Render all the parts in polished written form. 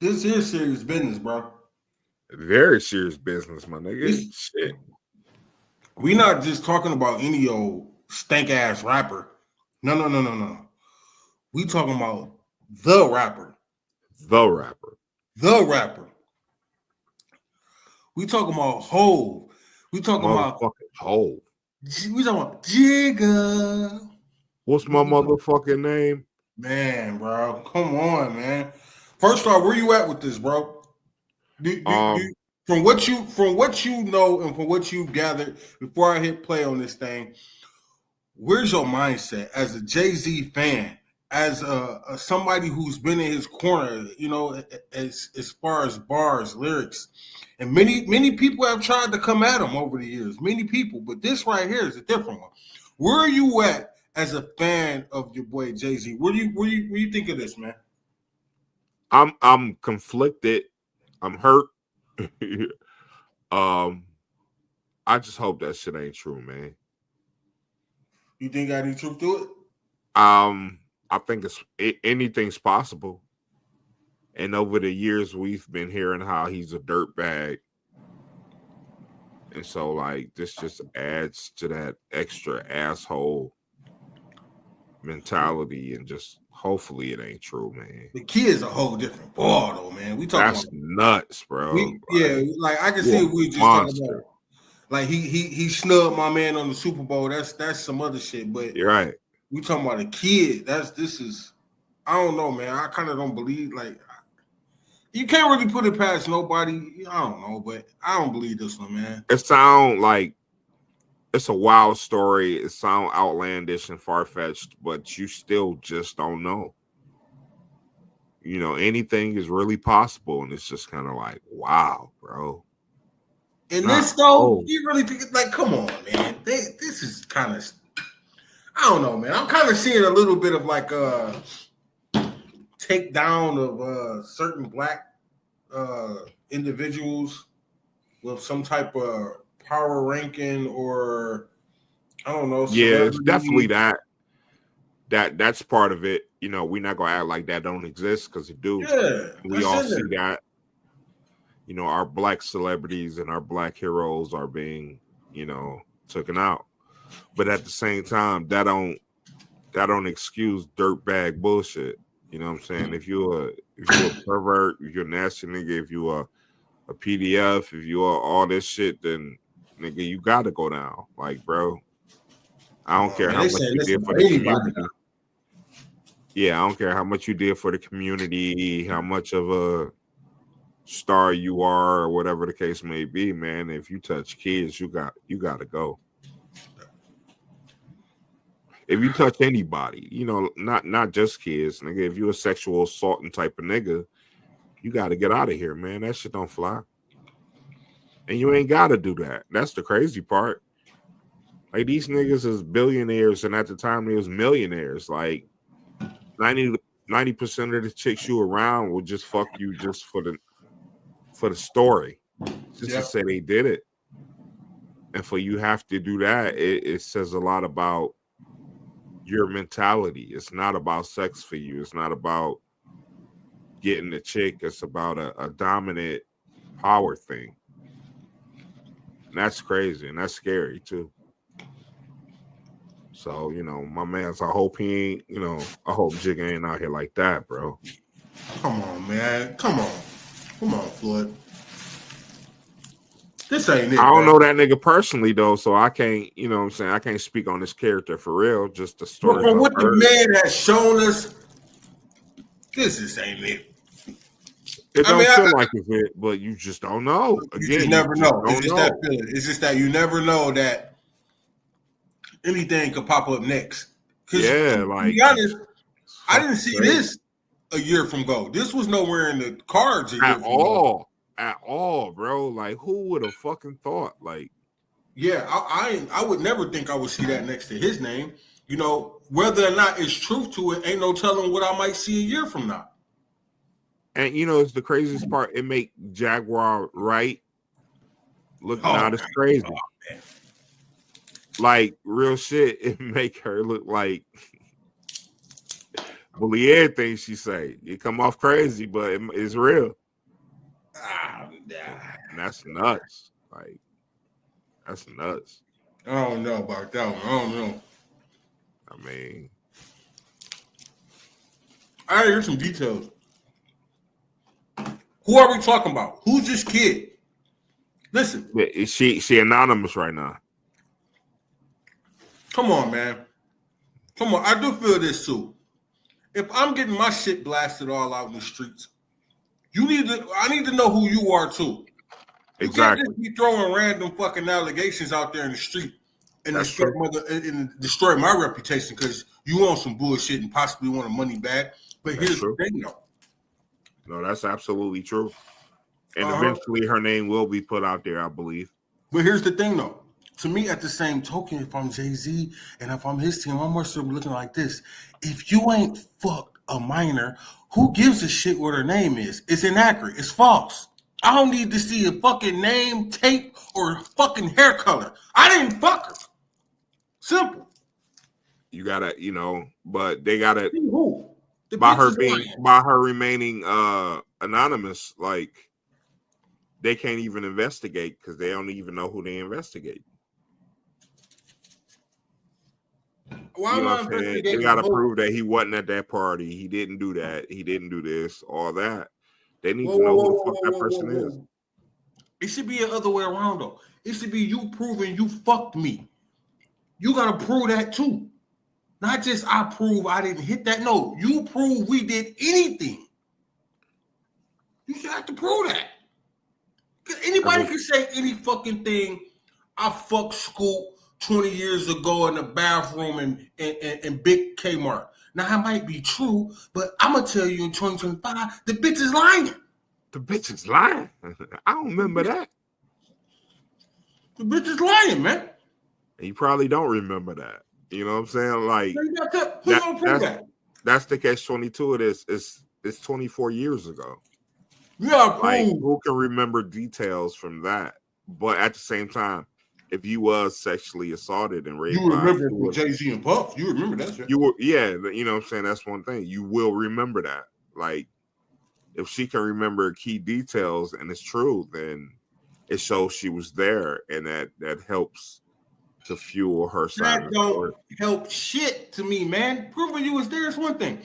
This is serious business, bro. Very serious business, my nigga. This, Shit. we not just talking about any old stank ass rapper. No. We talking about the rapper. The rapper. The rapper. We talking about Hove. We talking about Motherfucking Hove. we talking about Jigga. What's my motherfucking name? Man, bro. Come on, man. First off, where you at with this, bro? From what you know and from what you've gathered before I hit play on this thing, where's your mindset as a Jay-Z fan, as a somebody who's been in his corner, you know, as far as bars, lyrics, and many people have tried to come at him over the years, many people, but this right here is a different one. Where are you at as a fan of your boy Jay-Z? What do you think of this, man? I'm conflicted. I'm hurt. I just hope that shit ain't true, man. You think got any truth to it? I think anything's possible. And over the years, we've been hearing how he's a dirtbag. And so, like, this just adds to that extra asshole mentality, and just hopefully it ain't true, man. The kid is a whole different ball, though, man. We talking That's nuts, bro. Like I can see we just talking about. Like he snubbed my man on the Super Bowl. That's some other shit. But you're right. We talking about a kid. This is. I don't know, man. I kind of don't believe like. You can't really put it past nobody. I don't know, but I don't believe this one, man. It sounds like it's a wild story. It sounds outlandish and far-fetched, but you still just don't know. You know, anything is really possible, and it's just kind of like, wow, bro. And this though, you really think like, come on, man. This is kind of, I don't know, man. I'm kind of seeing a little bit of like takedown of certain black individuals with some type of power ranking, or I don't know. Yeah, it's definitely that. That's part of it. You know, we're not gonna act like that don't exist, because it do. Yeah, we all see that. You know, our black celebrities and our black heroes are being, you know, taken out. But at the same time, that don't excuse dirtbag bullshit. You know what I'm saying? If you're a pervert, if you're a nasty nigga, if you are a PDF, if you are all this shit, then nigga, you gotta go down. Like, bro, I don't care how much you did for the community. Yeah, I don't care how much you did for the community, how much of a star you are, or whatever the case may be, man. If you touch kids, you got to go. If you touch anybody, you know, not just kids, nigga. If you're a sexual assaulting type of nigga, you got to get out of here, man. That shit don't fly. And you ain't got to do that. That's the crazy part. Like, these niggas is billionaires, and at the time they was millionaires. Like 90% of the chicks you around will just fuck you just for the story, just to say they did it. And for you have to do that, it says a lot about your mentality. It's not about sex for you. It's not about getting the chick. It's about a dominant power thing. And that's crazy, and that's scary too. So, you know, my man's, I hope he ain't, you know, I hope Jigga ain't out here like that, bro. Come on, man. Come on, Floyd. This ain't it. I don't know that nigga personally though, so I can't, you know what I'm saying, I can't speak on this character for real, just the story. But from what the man has shown us, this ain't it. It don't feel like it's it, but you just don't know. Again, you just never know. It's just that feeling. It's just that you never know that anything could pop up next. Yeah, like, to be honest, I didn't see this a year from ago. This was nowhere in the cards at all, bro. Like, who would have fucking thought? Like, yeah, I would never think I would see that next to his name. You know, whether or not it's truth to it, ain't no telling what I might see a year from now. And you know, it's the craziest part. It make Jaguar Wright look not as crazy. Like, real shit. It make her look like Believe everything she say. It come off crazy, but it's real. And that's nuts. Like, that's nuts. I don't know about that one. I don't know. I mean, I hear some details. Who are we talking about? Who's this kid? Listen. She anonymous right now. Come on, man. Come on. I do feel this too. If I'm getting my shit blasted all out in the streets, I need to know who you are too. Exactly. You can't just be throwing random fucking allegations out there in the street and destroy my reputation because you own some bullshit and possibly want a money back. But here's the thing, though. No, that's absolutely true. And eventually her name will be put out there, I believe. But here's the thing, though. To me, at the same token, if I'm Jay-Z and if I'm his team, I'm more so looking like this. If you ain't fucked a minor, who gives a shit what her name is? It's inaccurate. It's false. I don't need to see a fucking name, tape, or fucking hair color. I didn't fuck her. Simple. You gotta, but they gotta who? By her remaining anonymous, like they can't even investigate because they don't even know who they investigate. Why am I investigating? They gotta prove that he wasn't at that party. He didn't do that. He didn't do this. All that. They need to know who the fuck that person is. It should be the other way around, though. It should be you proving you fucked me. You gotta prove that too. Not just I prove I didn't hit that. No, you prove we did anything. You should have to prove that. Anybody can say any fucking thing. I fucked Scoop 20 years ago in the bathroom in Big Kmart. Now, that might be true, but I'm going to tell you in 2025, the bitch is lying. The bitch is lying? I don't remember that. The bitch is lying, man. And you probably don't remember that. You know what I'm saying? Like, that's the catch-22 of this. It's 24 years ago. Yeah, like, who can remember details from that? But at the same time, if you was sexually assaulted and raped, you remember Jay-Z and Puff. You remember that shit. You were, yeah. You know what I'm saying? That's one thing. You will remember that. Like, if she can remember key details and it's true, then it shows she was there, and that helps to fuel her side. That don't help shit to me, man. Proving you was there is one thing.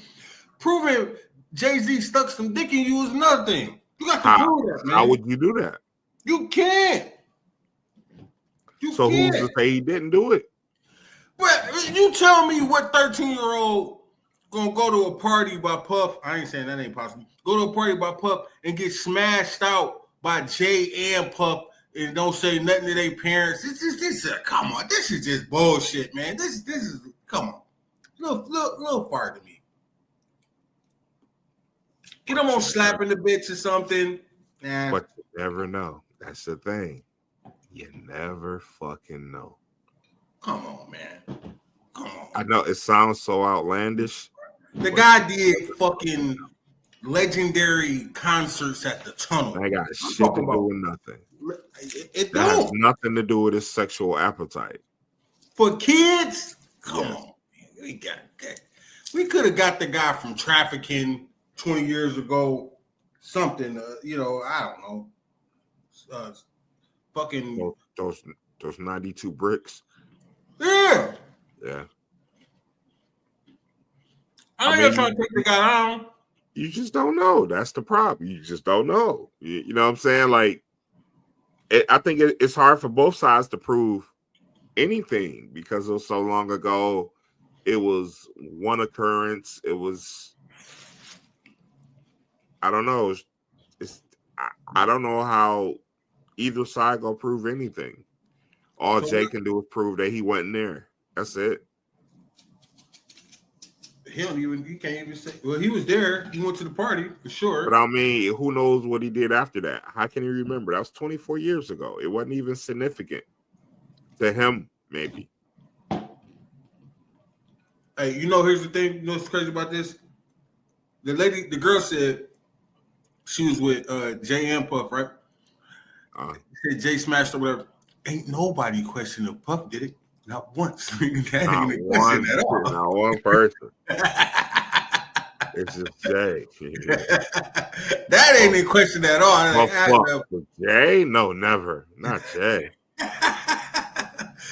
Proving Jay-Z stuck some dick in you is another thing. You got to prove that, man. How would you do that? You can't. Who's to say he didn't do it? But you tell me what 13-year-old gonna go to a party by Puff. I ain't saying that ain't possible. Go to a party by Puff and get smashed out by Jay and Puff and don't say nothing to their parents. This come on. This is just bullshit, man. This is come on. Little far to me. Get them on slapping the bitch or something. Nah. But you never know. That's the thing. You never fucking know. Come on, man. Come on. I know it sounds so outlandish. The guy did fucking legendary concerts at the Tunnel. I got shit to do with nothing. It has nothing to do with his sexual appetite. For kids? Come on. We got that. We could have got the guy from Trafficking 20 years ago. Something, I don't know. Fucking those 92 bricks. Yeah. Yeah. I ain't trying to take the guy down. You just don't know. That's the problem. You just don't know. You know what I'm saying? Like, I think it's hard for both sides to prove anything because it was so long ago. It was one occurrence. It was, I don't know. I don't know how either side gonna prove anything. All Jay can do is prove that he wasn't there. That's it. He can't even say. Well, he was there. He went to the party for sure. But I mean, who knows what he did after that? How can he remember? That was 24 years ago. It wasn't even significant to him. Maybe. Hey, here's the thing. You know what's crazy about this? The girl said she was with Jay and Puff, right? Said Jay smashed or whatever. Ain't nobody questioned if Puff did it. Not once. Not one person. It's just Jay. That ain't a question at all. Like, fuck Jay? No, never. Not Jay.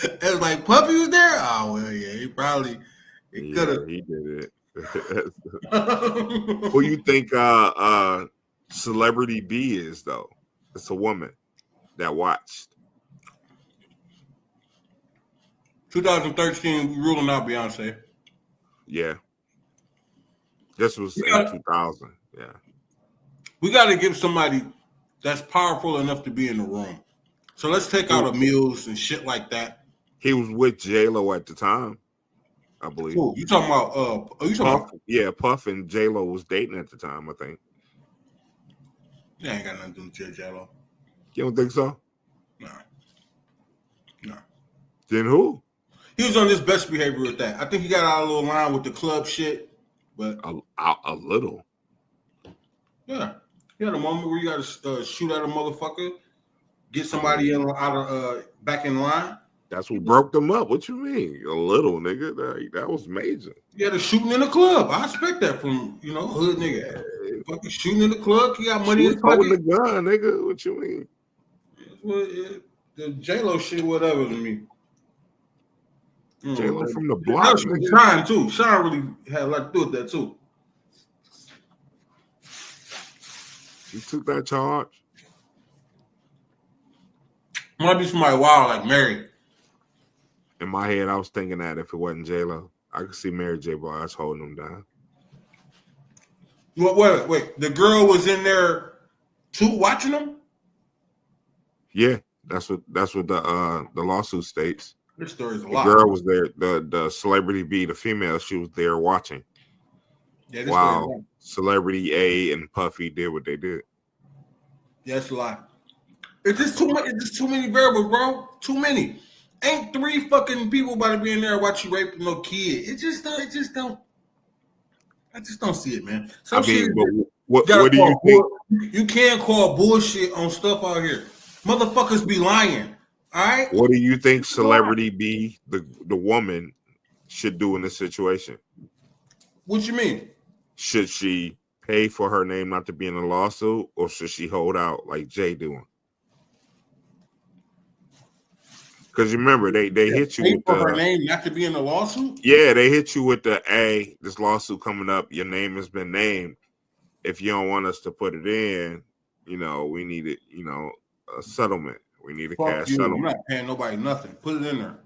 It was like Puffy was there. Oh well, yeah, he probably could have. He did it. Who you think Celebrity B is though? It's a woman that watched. 2013, ruling out Beyonce. Yeah. This was in 2000. Yeah. We got to give somebody that's powerful enough to be in the room. So let's take out Amils and shit like that. He was with J-Lo at the time, I believe. Cool. You talking about? Puff? Yeah, Puff and J-Lo was dating at the time, I think. Yeah, ain't got nothing to do with J-Lo. You don't think so? No. Then who? He was on his best behavior with that. I think he got out of a little line with the club shit, but a little. Yeah, he had a moment where you got to shoot at a motherfucker, get somebody back in line. That's what broke them up. What you mean? A little, nigga. That was major. He had a shooting in the club. I expect that from hood nigga. Fucking shooting in the club. He got money in his pocket. Holding the gun, nigga. What you mean? The J-Lo shit, whatever to me. J-Lo from the block. Shine too. Shine really had a lot to do with that too. He took that charge. Might be somebody wild like Mary. In my head, I was thinking that if it wasn't J-Lo, I could see Mary J. Blige holding him down. Wait. The girl was in there too, watching them. Yeah, that's what the lawsuit states. This story's a lot. The girl was there. The Celebrity B, the female, she was there watching. Yeah, wow. Celebrity A and Puffy did what they did. Yeah, it's a lot. It's just too much. It's just too many variables, bro. Too many. Ain't 3 fucking people about to be in there watch you rape no kid. I just don't see it, man. What do you think? You can't call bullshit on stuff out here. Motherfuckers be lying. All right. What do you think Celebrity B, the woman, should do in this situation? What you mean? Should she pay for her name not to be in a lawsuit, or should she hold out like Jay doing? Because you remember they hit you with her name not to be in the lawsuit. Yeah, they hit you with this lawsuit coming up. Your name has been named. If you don't want us to put it in, we need it. A settlement. We need a cash settlement. I'm not paying nobody nothing. Put it in there.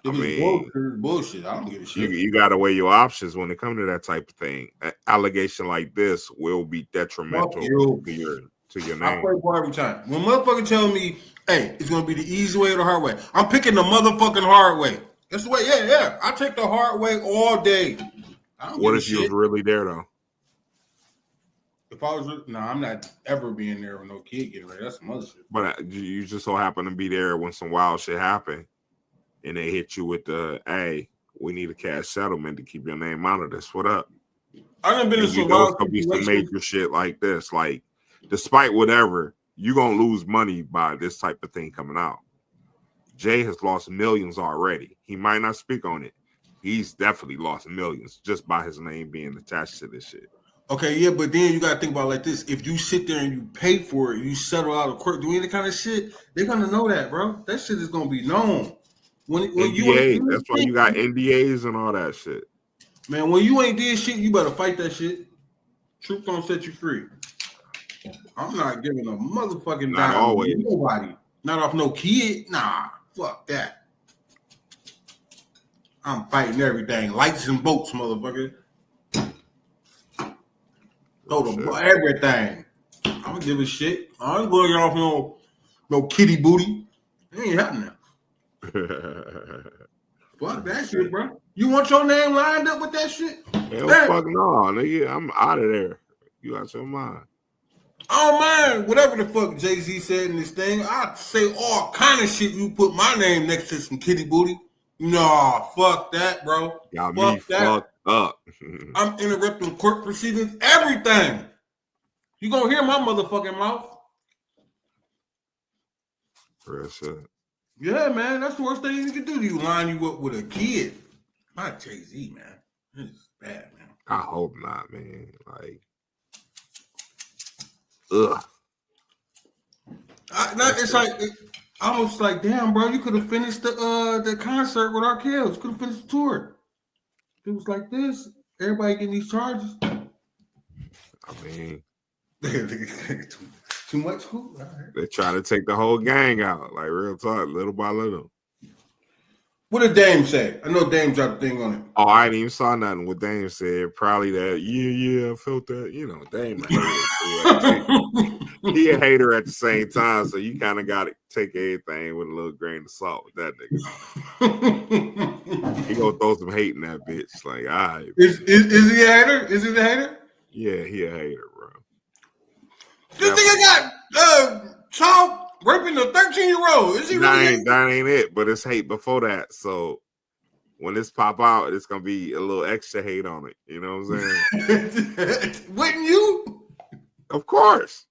It's bullshit. I don't give a shit. You got to weigh your options when it comes to that type of thing. An allegation like this will be detrimental to your name. I play ball every time. When motherfucker tell me, hey, it's going to be the easy way or the hard way, I'm picking the motherfucking hard way. That's the way. Yeah. I take the hard way all day. What if you was really there, though? If I was, I'm not ever being there with no kid getting ready. That's some other shit. But you just so happen to be there when some wild shit happened, and they hit you with hey, we need a cash settlement to keep your name out of this. What up? I done been in some wild situations. Some major shit like this. Like, despite whatever, you're going to lose money by this type of thing coming out. Jay has lost millions already. He might not speak on it. He's definitely lost millions just by his name being attached to this shit. Okay, yeah, but then you got to think about it like this. If you sit there and you pay for it, you settle out of court, do any kind of shit, they're going to know that, bro. That shit is going to be known. When that's why you got NDAs and all that shit. Man, when you ain't did shit, you better fight that shit. Truth don't set you free. I'm not giving a motherfucking dime to nobody. Not off no kid. Nah, fuck that. I'm fighting everything. Lights and boats, motherfucker. Everything. I don't give a shit. I ain't going off no kitty booty. It ain't happening. Fuck that shit, bro. You want your name lined up with that shit? Hell, fuck no, nigga. I'm out of there. You out your mind. I don't mind whatever the fuck Jay-Z said in this thing. I say all kind of shit. You put my name next to some kitty booty. Nah, fuck that, bro. Got me fucked up. I'm interrupting court proceedings, everything. You gonna hear my motherfucking mouth. Real shit. Yeah, man. That's the worst thing you can do to you. Line you up with a kid. Not Jay-Z, man. This is bad, man. I hope not, man. Like, ugh. It's like almost like, damn, bro, you could have finished the concert with our kids. Could have finished the tour. It was like this. Everybody getting these charges. I mean, too much hoop. Right. They're trying to take the whole gang out, like real talk, little by little. What did Dame say? I know Dame dropped a thing on it. Oh, I ain't even saw nothing. What Dame said. Probably that. Yeah, I felt that. You know, Dame a hater. He a hater at the same time, so you kind of got to take everything with a little grain of salt with that nigga. He gonna throw some hate in that bitch. Like, all right. Is he a hater? Is he a hater? Yeah, he a hater, bro. This nigga got child raping a 13-year-old. Is he really? That ain't it, but it's hate before that. So when this pop out, it's gonna be a little extra hate on it. You know what I'm saying? Wouldn't you? Of course.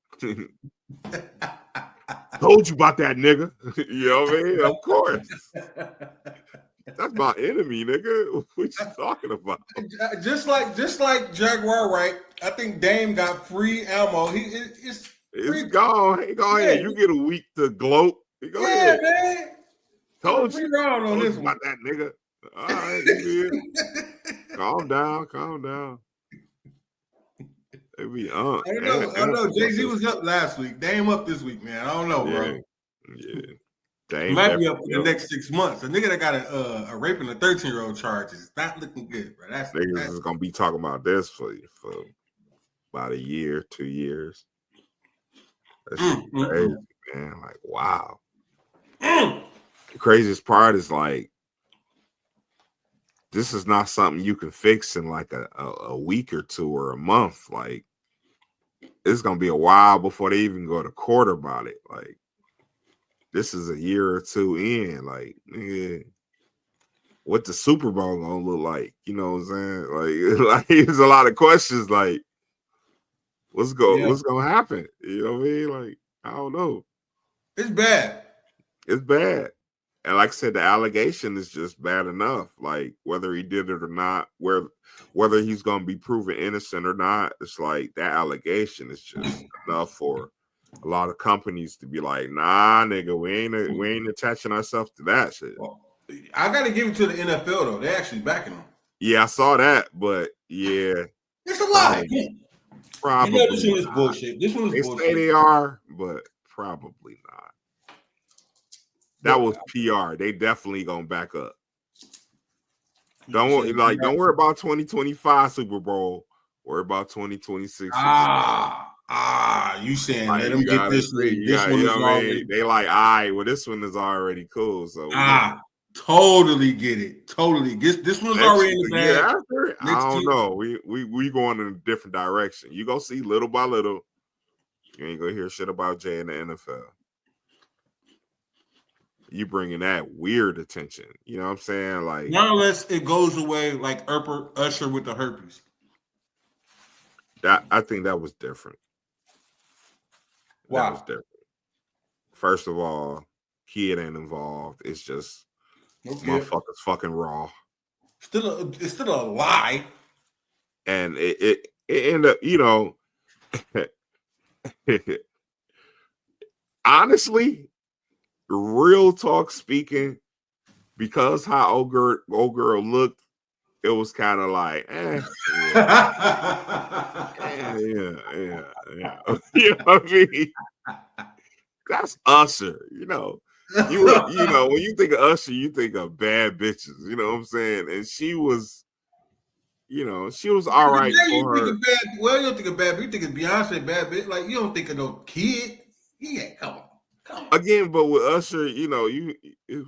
Told you about that, nigga. You know what I mean? Of course. That's my enemy, nigga. What you talking about? Just like Jaguar, right? I think Dame got free ammo. It's gone. Hey, go ahead. You get a week to gloat. Go ahead, man. Told you on this about that, nigga. All right, calm down. They be I don't know. Jay-Z was up last week. Dame up this week, man. I don't know, bro. Yeah. Dame might be up for the next 6 months. A nigga that got a raping a 13-year-old charge is not looking good, bro. Niggas is gonna be talking about this for about a year, 2 years. That's crazy, man. Like, wow. The craziest part is like, this is not something you can fix in like a week or two or a month. Like, it's gonna be a while before they even go to court about it. Like, this is a year or two in. Like, nigga, what the Super Bowl gonna look like? You know what I'm saying? Like there's a lot of questions. Like, what's gonna happen? You know what I mean? Like, I don't know. It's bad. It's bad. And like I said, the allegation is just bad enough. Like, whether he did it or not, whether he's going to be proven innocent or not, it's like that allegation is just enough for a lot of companies to be like, nah, nigga, we ain't attaching ourselves to that shit. Well, I got to give it to the NFL, though. They're actually backing them. Yeah, I saw that, but yeah. It's a lie. Probably. You know, this one is bullshit. This one is bullshit. They say they are, but probably not. That was PR. They definitely gonna back up. Don't worry about 2025 Super Bowl. Worry about 2026. You saying like, let them get this one? This one is already. They like, all right, well, this one is already cool. So totally get it. Totally. This one's already in the bag. After, I don't know. We going in a different direction. You gonna see little by little. You ain't gonna hear shit about Jay in the NFL. You bringing that weird attention. You know what I'm saying? Like, not unless it goes away like Usher with the herpes. That I think that was different. Wow. That was different. First of all, kid ain't involved. It's just motherfuckers fucking raw. It's still a lie. And it ended up, you know, honestly, real talk speaking, because how old girl looked, it was kind of like, yeah. You know what I mean? That's Usher, you know. You know, when you think of Usher, you think of bad bitches, you know what I'm saying? And she was, you know, she was all right for her. You don't think of bad bitch. You think of Beyonce bad bitch. Like, you don't think of no kid. Yeah, come on. Again, but with Usher, you know, it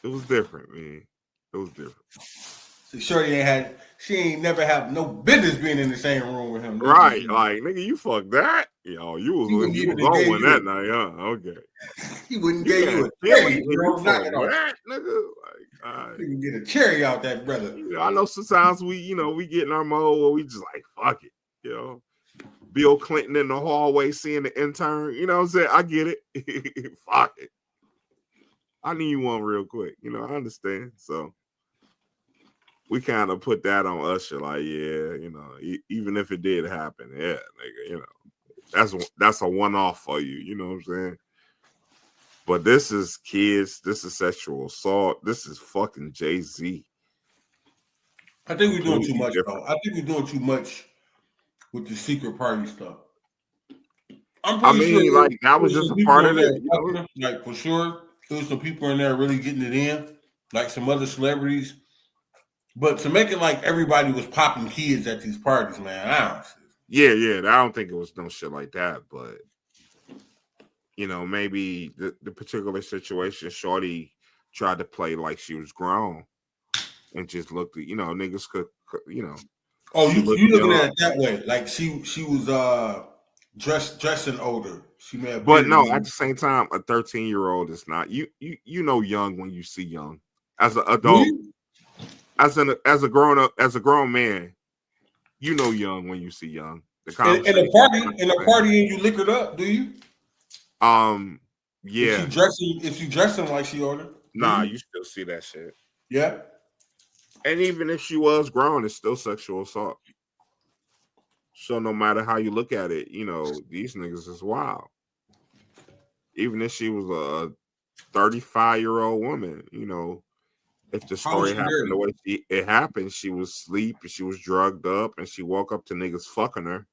was different, man. It was different. So she ain't never have no business being in the same room with him. Right. Like, nigga, you fuck that. Yo, you was on that night, huh? Okay. He wouldn't give you a cherry, bro. Knock it off. That, nigga. Like, you can get a cherry out that brother. You know, I know sometimes we get in our mode where we just like, fuck it. You know, Bill Clinton in the hallway seeing the intern. You know what I'm saying? I get it. Fuck it. I need one real quick. You know, I understand. So, we kind of put that on Usher, like, yeah, you know, even if it did happen, yeah, nigga, you know, that's a one-off for you, you know what I'm saying? But this is kids, this is sexual assault, this is fucking Jay-Z. I think we're doing too much, though. I think we're doing too much with the secret party stuff. I'm pretty sure like that was just a part of it, you know? Like for sure, there was some people in there really getting it in, like some other celebrities. But to make it like everybody was popping kids at these parties, man, I don't see. Yeah, I don't think it was no shit like that, but you know, maybe the particular situation, Shorty tried to play like she was grown and just looked at, you know, niggas could you know. Oh, you looking at it that way? Like she was dressing older. She may have, but no, at the same time, a 13-year-old is not. You know young when you see young. As an adult, as a grown man, you know young when you see young. In a party, and you liquored up, do you? Yeah. If you dressing like she ordered, nah, you still see that shit. Yeah. And even if she was grown, it's still sexual assault. So no matter how you look at it, you know, these niggas is wild. Even if she was a 35-year-old woman, you know, if the story happened the way it happened, she was asleep, she was drugged up, and she woke up to niggas fucking her,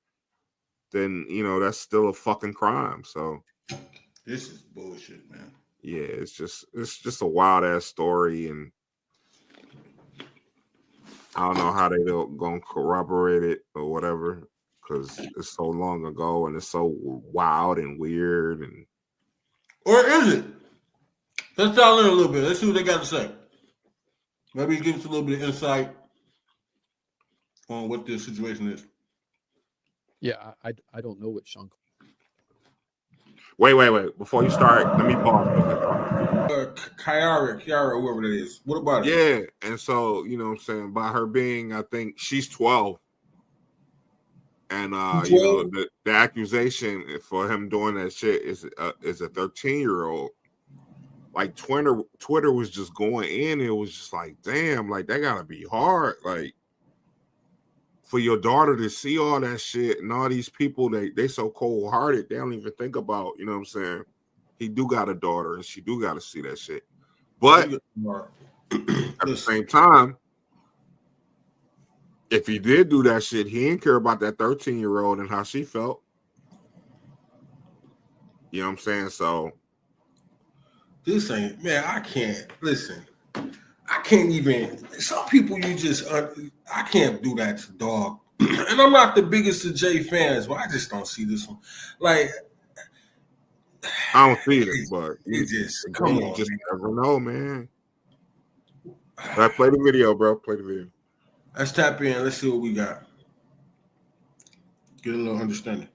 then, you know, that's still a fucking crime. So this is bullshit, man. Yeah, it's just a wild ass story, and I don't know how they gonna corroborate it or whatever, because it's so long ago and it's so wild and weird. And or is it? Let's dial in a little bit. Let's see what they got to say. Maybe give us a little bit of insight on what this situation is. Yeah, I don't know what Sean. Wait. Before you start, let me pause. Kiara, whoever that is. What about it? Yeah, and so, you know what I'm saying, by her being, I think she's 12. And you know, the accusation for him doing that shit is a 13-year-old. Like Twitter was just going in. It was just like, damn, like that gotta be hard. Like for your daughter to see all that shit and all these people, they so cold hearted, they don't even think about, you know what I'm saying? He do got a daughter and she do gotta see that shit. But at the same time, if he did do that shit, he didn't care about that 13-year-old and how she felt. You know what I'm saying? So this ain't, man, I can't listen. I can't even, some people you just, I can't do that to dog. And I'm not the biggest of Jay fans, but I just don't see this one. Like, I don't see it, but you just, come on. Just never know, man. Right, play the video, bro. Play the video. Let's tap in. Let's see what we got. Get a little understanding.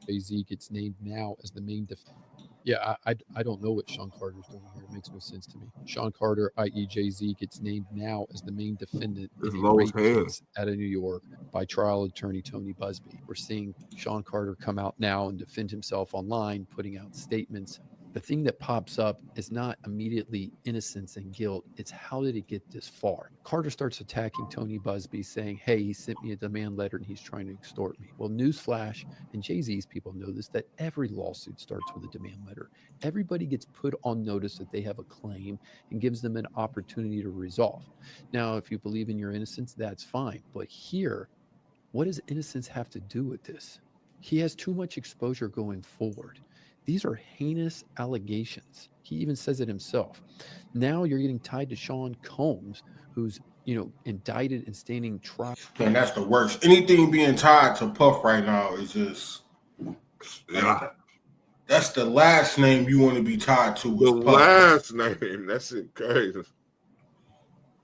Jay-Z gets named now as the main defendant. Yeah, I don't know what Sean Carter's doing here. It makes no sense to me. Sean Carter, i.e. Jay-Z, gets named now as the main defendant in a rape case out of New York by trial attorney Tony Busby. We're seeing Sean Carter come out now and defend himself online, putting out statements. The thing that pops up is not immediately innocence and guilt. It's how did it get this far? Carter starts attacking Tony Busby, saying, hey, he sent me a demand letter and he's trying to extort me. Well, newsflash, and Jay-Z's people know this, that every lawsuit starts with a demand letter. Everybody gets put on notice that they have a claim and gives them an opportunity to resolve. Now, if you believe in your innocence, that's fine. But here, what does innocence have to do with this? He has too much exposure going forward. These are heinous allegations. He even says it himself. Now you're getting tied to Sean Combs, who's, you know, indicted and standing trial. Man, that's the worst. Anything being tied to Puff right now is just, that's the last name you want to be tied to. The Puff. Last name, that's it, crazy.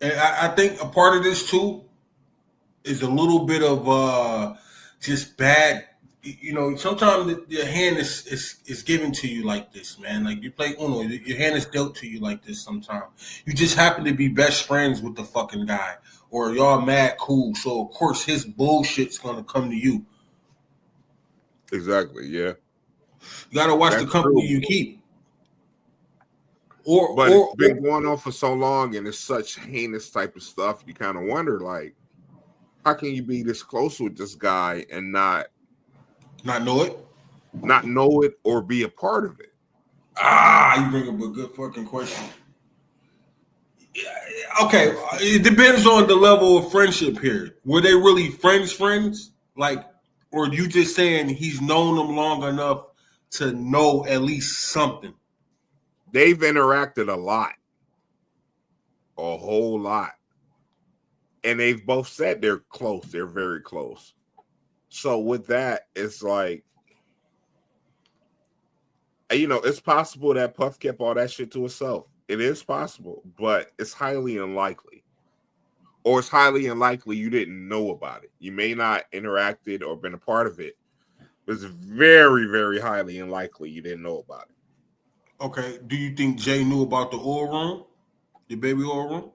And I think a part of this too is a little bit of just bad. You know, sometimes your hand is given to you like this, man. Like you play Uno, your hand is dealt to you like this sometimes. You just happen to be best friends with the fucking guy, or y'all mad cool. So, of course, his bullshit's going to come to you. Exactly, yeah. You got to watch the company you keep. But it's been going on for so long, and it's such heinous type of stuff. You kind of wonder, like, how can you be this close with this guy and not know it, or be a part of it? You bring up a good fucking question. Okay, it depends on the level of friendship here. Were they really friends? Like, or you just saying he's known them long enough to know at least something? They've interacted a whole lot. And they've both said they're close. They're very close. So with that, it's like, you know, it's possible that Puff kept all that shit to himself. It is possible, but it's highly unlikely. Or it's highly unlikely you didn't know about it. You may not interacted or been a part of it. But it's very, very highly unlikely you didn't know about it. Okay. Do you think Jay knew about the oil room? The baby oil room?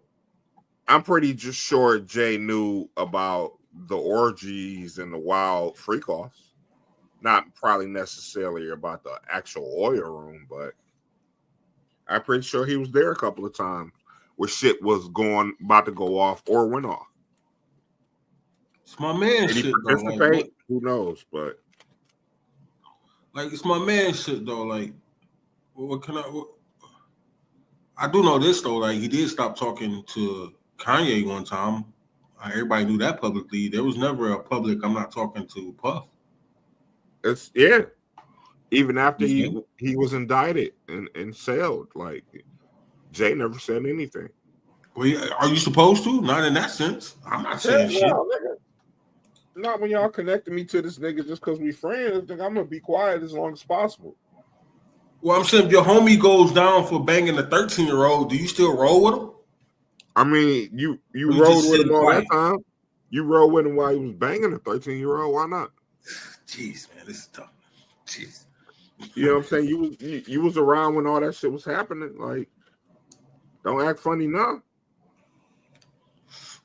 I'm pretty just sure Jay knew about the orgies and the wild freak-offs. Not probably necessarily about the actual oil room, but I'm pretty sure he was there a couple of times where shit was about to go off or went off. It's my man shit, though. Like, who knows? But like, it's my man shit, though. Like, I do know this, though. Like, he did stop talking to Kanye one time. Everybody knew that publicly. There was never a public, I'm not talking to Puff. Even after he was indicted and sailed, like, Jay never said anything. Well, are you supposed to? Not in that sense. I'm not saying shit. Not when y'all connected me to this nigga just because we friends. I think I'm gonna be quiet as long as possible. Well, I'm saying if your homie goes down for banging a 13-year-old, do you still roll with him? I mean, you rode with him all that time. You rode with him while he was banging a 13-year-old. Why not? Jeez, man, this is tough. Jeez. You know what I'm saying? You was around when all that shit was happening. Like, don't act funny now.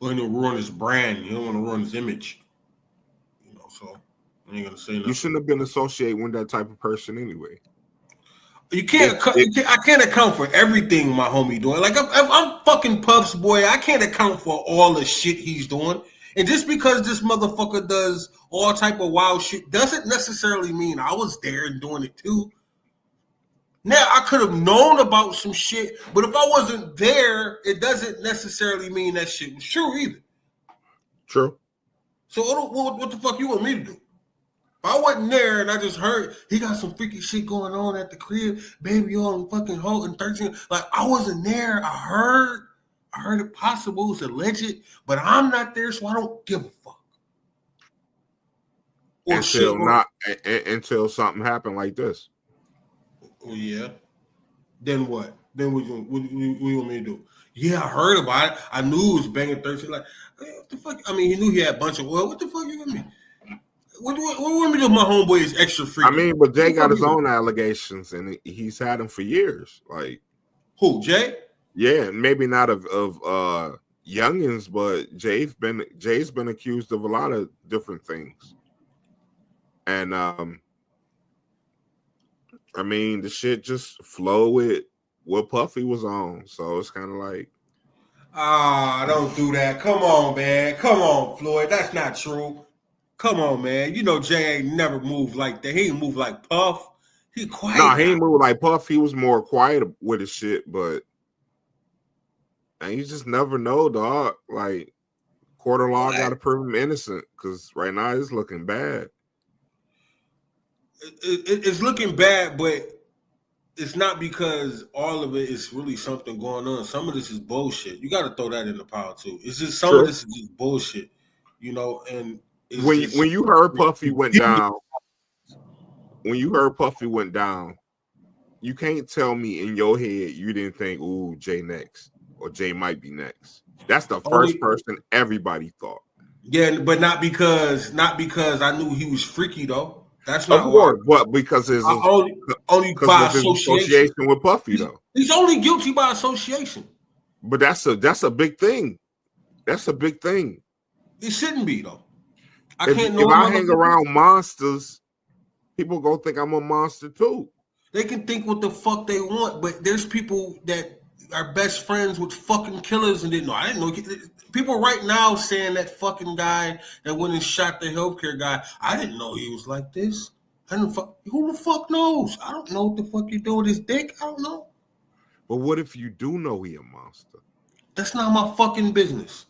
Well, you don't ruin his brand. You don't want to ruin his image. You know, so I ain't gonna say nothing. You shouldn't have been associated with that type of person anyway. You can't. I can't account for everything my homie doing. Like I'm fucking Puff's boy. I can't account for all the shit he's doing. And just because this motherfucker does all type of wild shit doesn't necessarily mean I was there and doing it too. Now, I could have known about some shit, but if I wasn't there, it doesn't necessarily mean that shit was true either. True. So what the fuck you want me to do? If I wasn't there and I just heard he got some freaky shit going on at the crib, baby on fucking holding 13, like I wasn't there. I heard it possible, it's alleged, but I'm not there, so I don't give a fuck. Until something happened like this. Oh yeah. Then what? Then what you want me to do? Yeah, I heard about it. I knew it was banging 13. Like, what the fuck? I mean, he knew he had a bunch of oil. What the fuck you want me? What want me to do? My homeboy is extra freaky. I mean, but Jay got his own allegations, and he's had them for years. Like, who? Jay? Yeah, maybe not of youngins, but Jay's been accused of a lot of different things, and I mean, the shit just flow with what Puffy was on, so it's kind of like, don't do that. Come on, man. Come on, Floyd. That's not true. Come on, man. You know Jay ain't never moved like that. He ain't moved like Puff. He quiet. No, he ain't moved like Puff. He was more quiet with his shit, but and you just never know, dog. Like, court of law got to prove him innocent because right now it's looking bad. It's looking bad, but it's not because all of it is really something going on. Some of this is bullshit. You got to throw that in the pile too. It's just some of this is just bullshit, you know. And when you heard Puffy went down, you can't tell me in your head you didn't think, "Ooh, Jay next," or Jay might be next. That's the first person everybody thought. Yeah, but not because I knew he was freaky though. That's not why. But because his only by association with Puffy though. He's only guilty by association. But that's a big thing. That's a big thing. It shouldn't be though. If I hang around monsters, people gonna think I'm a monster too. They can think what the fuck they want, but there's people that are best friends with fucking killers and didn't know. I didn't know. People right now saying that fucking guy that went and shot the healthcare guy, I didn't know he was like this. Who the fuck knows? I don't know what the fuck you do with his dick. I don't know. But what if you do know he a monster? That's not my fucking business.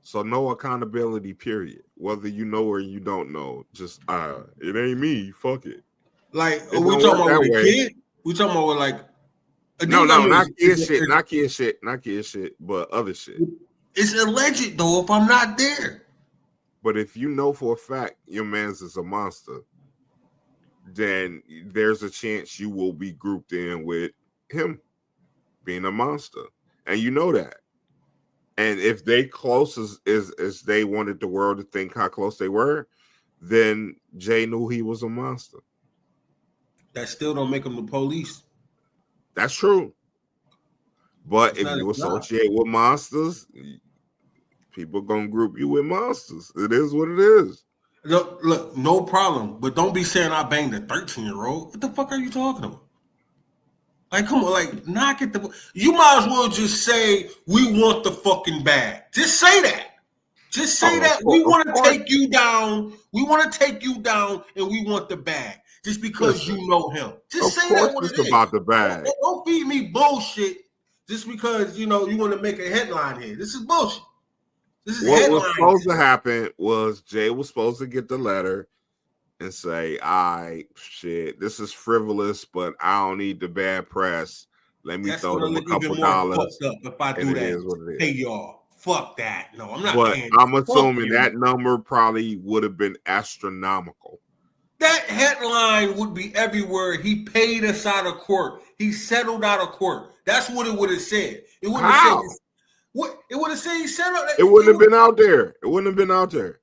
So no accountability, period. Whether you know or you don't know, just it ain't me. Fuck it. Like, are we talking about with a kid? We talking about with like no, not kid shit, but other shit. It's alleged though if I'm not there. But if you know for a fact your man's is a monster, then there's a chance you will be grouped in with him being a monster. And you know that. And if they close as they wanted the world to think how close they were, then Jay knew he was a monster. That still don't make him the police. That's true. But if you associate with monsters, people gonna group you with monsters. It is what it is. Look, no problem. But don't be saying I banged a 13-year-old. What the fuck are you talking about? Like, come on, like, knock it. You might as well just say, we want the fucking bag. Just say that. Just say that. We want to take you down. We want to take you down, and we want the bag. Just because you know him. Just say that what it is. About the bag. Don't feed me bullshit just because, you know, you want to make a headline here. This is bullshit. This is what was supposed to happen was Jay was supposed to get the letter and say, shit, this is frivolous, but I don't need the bad press. Let me throw them a couple dollars. If I do that, pay y'all. Fuck that. No, I'm not. But I'm assuming that number probably would have been astronomical. That headline would be everywhere. He paid us out of court. He settled out of court. That's what it would have said. It would have said. What it would have said? He settled. It wouldn't have been out there. It wouldn't have been out there.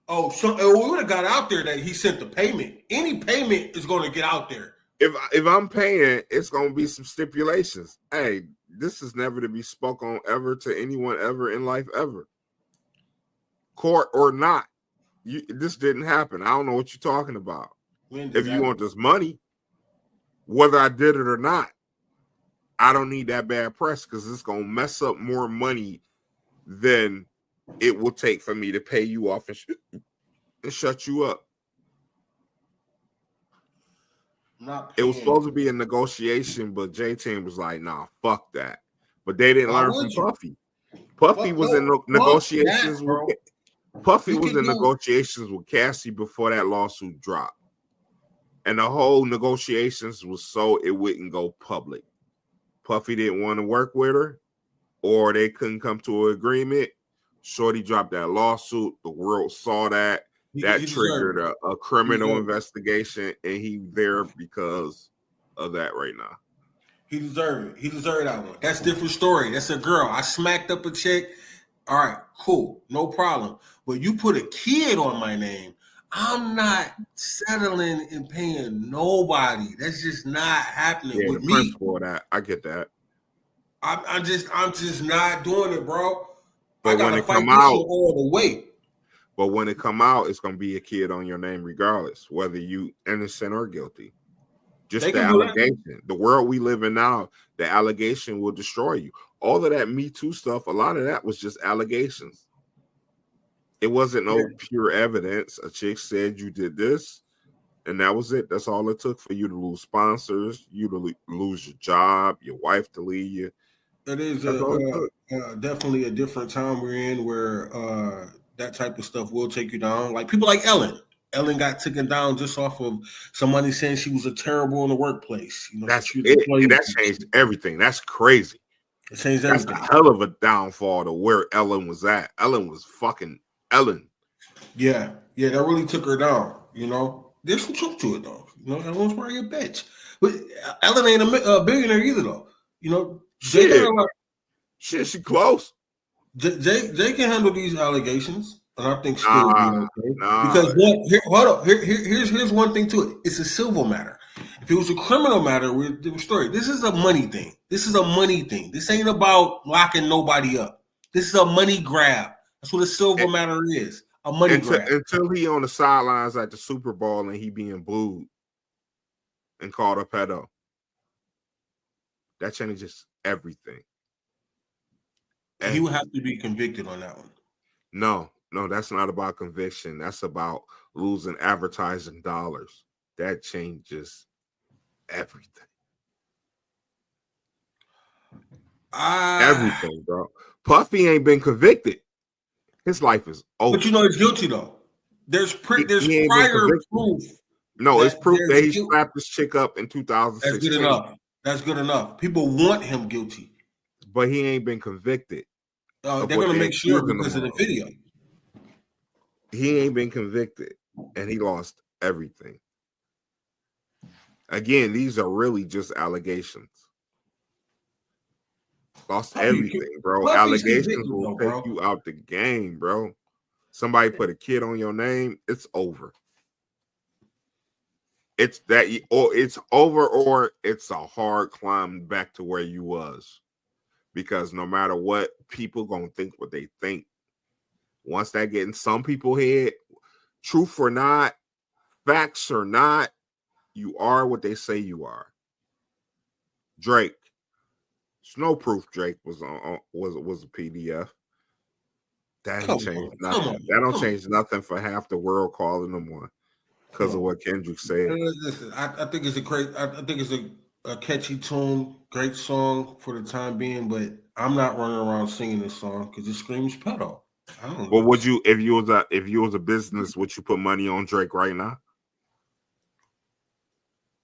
Oh, so we would have got out there that he sent the payment. Any payment is going to get out there. If I'm paying, it's going to be some stipulations. Hey, this is never to be spoke on ever to anyone ever in life ever. Court or not, this didn't happen. I don't know what you're talking about. If you want this money, whether I did it or not, I don't need that bad press because it's going to mess up more money than it will take for me to pay you off and shut you up. It was supposed to be a negotiation, but J-Team was like, nah, fuck that. But they didn't learn from Puffy. Puffy was in negotiations with Puffy was in negotiations with Cassie before that lawsuit dropped. And the whole negotiations was so it wouldn't go public. Puffy didn't want to work with her, or they couldn't come to an agreement. Shorty dropped that lawsuit. The world saw that. That triggered a criminal investigation, and he there because of that right now. He deserved it. He deserved that one. That's a different story. That's a girl. I smacked up a chick. All right, cool. No problem. But you put a kid on my name. I'm not settling and paying nobody. That's just not happening with me. For that, I get that. I'm just not doing it, bro. But when it come out all the way. But when it come out, it's gonna be a kid on your name, regardless whether you innocent or guilty. Just the allegation. The world we live in now, the allegation will destroy you. All of that Me Too stuff, a lot of that was just allegations. It wasn't no pure evidence. A chick said you did this, and that was it. That's all it took for you to lose sponsors, you to lose your job, your wife to leave you. It is definitely a different time we're in where that type of stuff will take you down. Like people like Ellen. Ellen got taken down just off of somebody saying she was a terrible in the workplace. You know, that's it. That changed everything. That's crazy. It changed everything. That's a hell of a downfall to where Ellen was at. Ellen was fucking Ellen. Yeah, that really took her down. You know, there's some truth to it though. You know, Ellen's probably a bitch, but Ellen ain't a billionaire either though. You know, shit, she close. Jay can handle these allegations, and I think still be okay. Because here's one thing to it. It's a civil matter. If it was a criminal matter, we're a different story. This is a money thing. This ain't about locking nobody up. This is a money grab. That's what a civil matter is. A money grab. Until he on the sidelines at the Super Bowl and he being booed. and called a pedo. That changes everything. And he would have to be convicted on that one. No, that's not about conviction. That's about losing advertising dollars. That changes everything. Everything, bro. Puffy ain't been convicted. His life is over. But you know he's guilty though. There's prior proof. No, it's proof that he slapped this chick up in 2016. That's good enough. That's good enough. People want him guilty. But he ain't been convicted. They're going to make sure because of the video. He ain't been convicted, and he lost everything. Again, these are really just allegations. Lost everything, bro. Allegations will take you out the game, bro. Somebody put a kid on your name, it's over. It's that, or it's over, or it's a hard climb back to where you was. Because no matter what, people gonna think what they think. Once that get in some people's head, truth or not, facts or not, you are what they say you are. Drake, there's no proof Drake was a PDF. That ain't changed nothing. That don't change nothing for half the world calling him one because of what Kendrick said. Listen, I think it's a catchy tune, great song for the time being, but I'm not running around singing this song because it screams pedo. Well, would you, if you was a business, would you put money on Drake right now?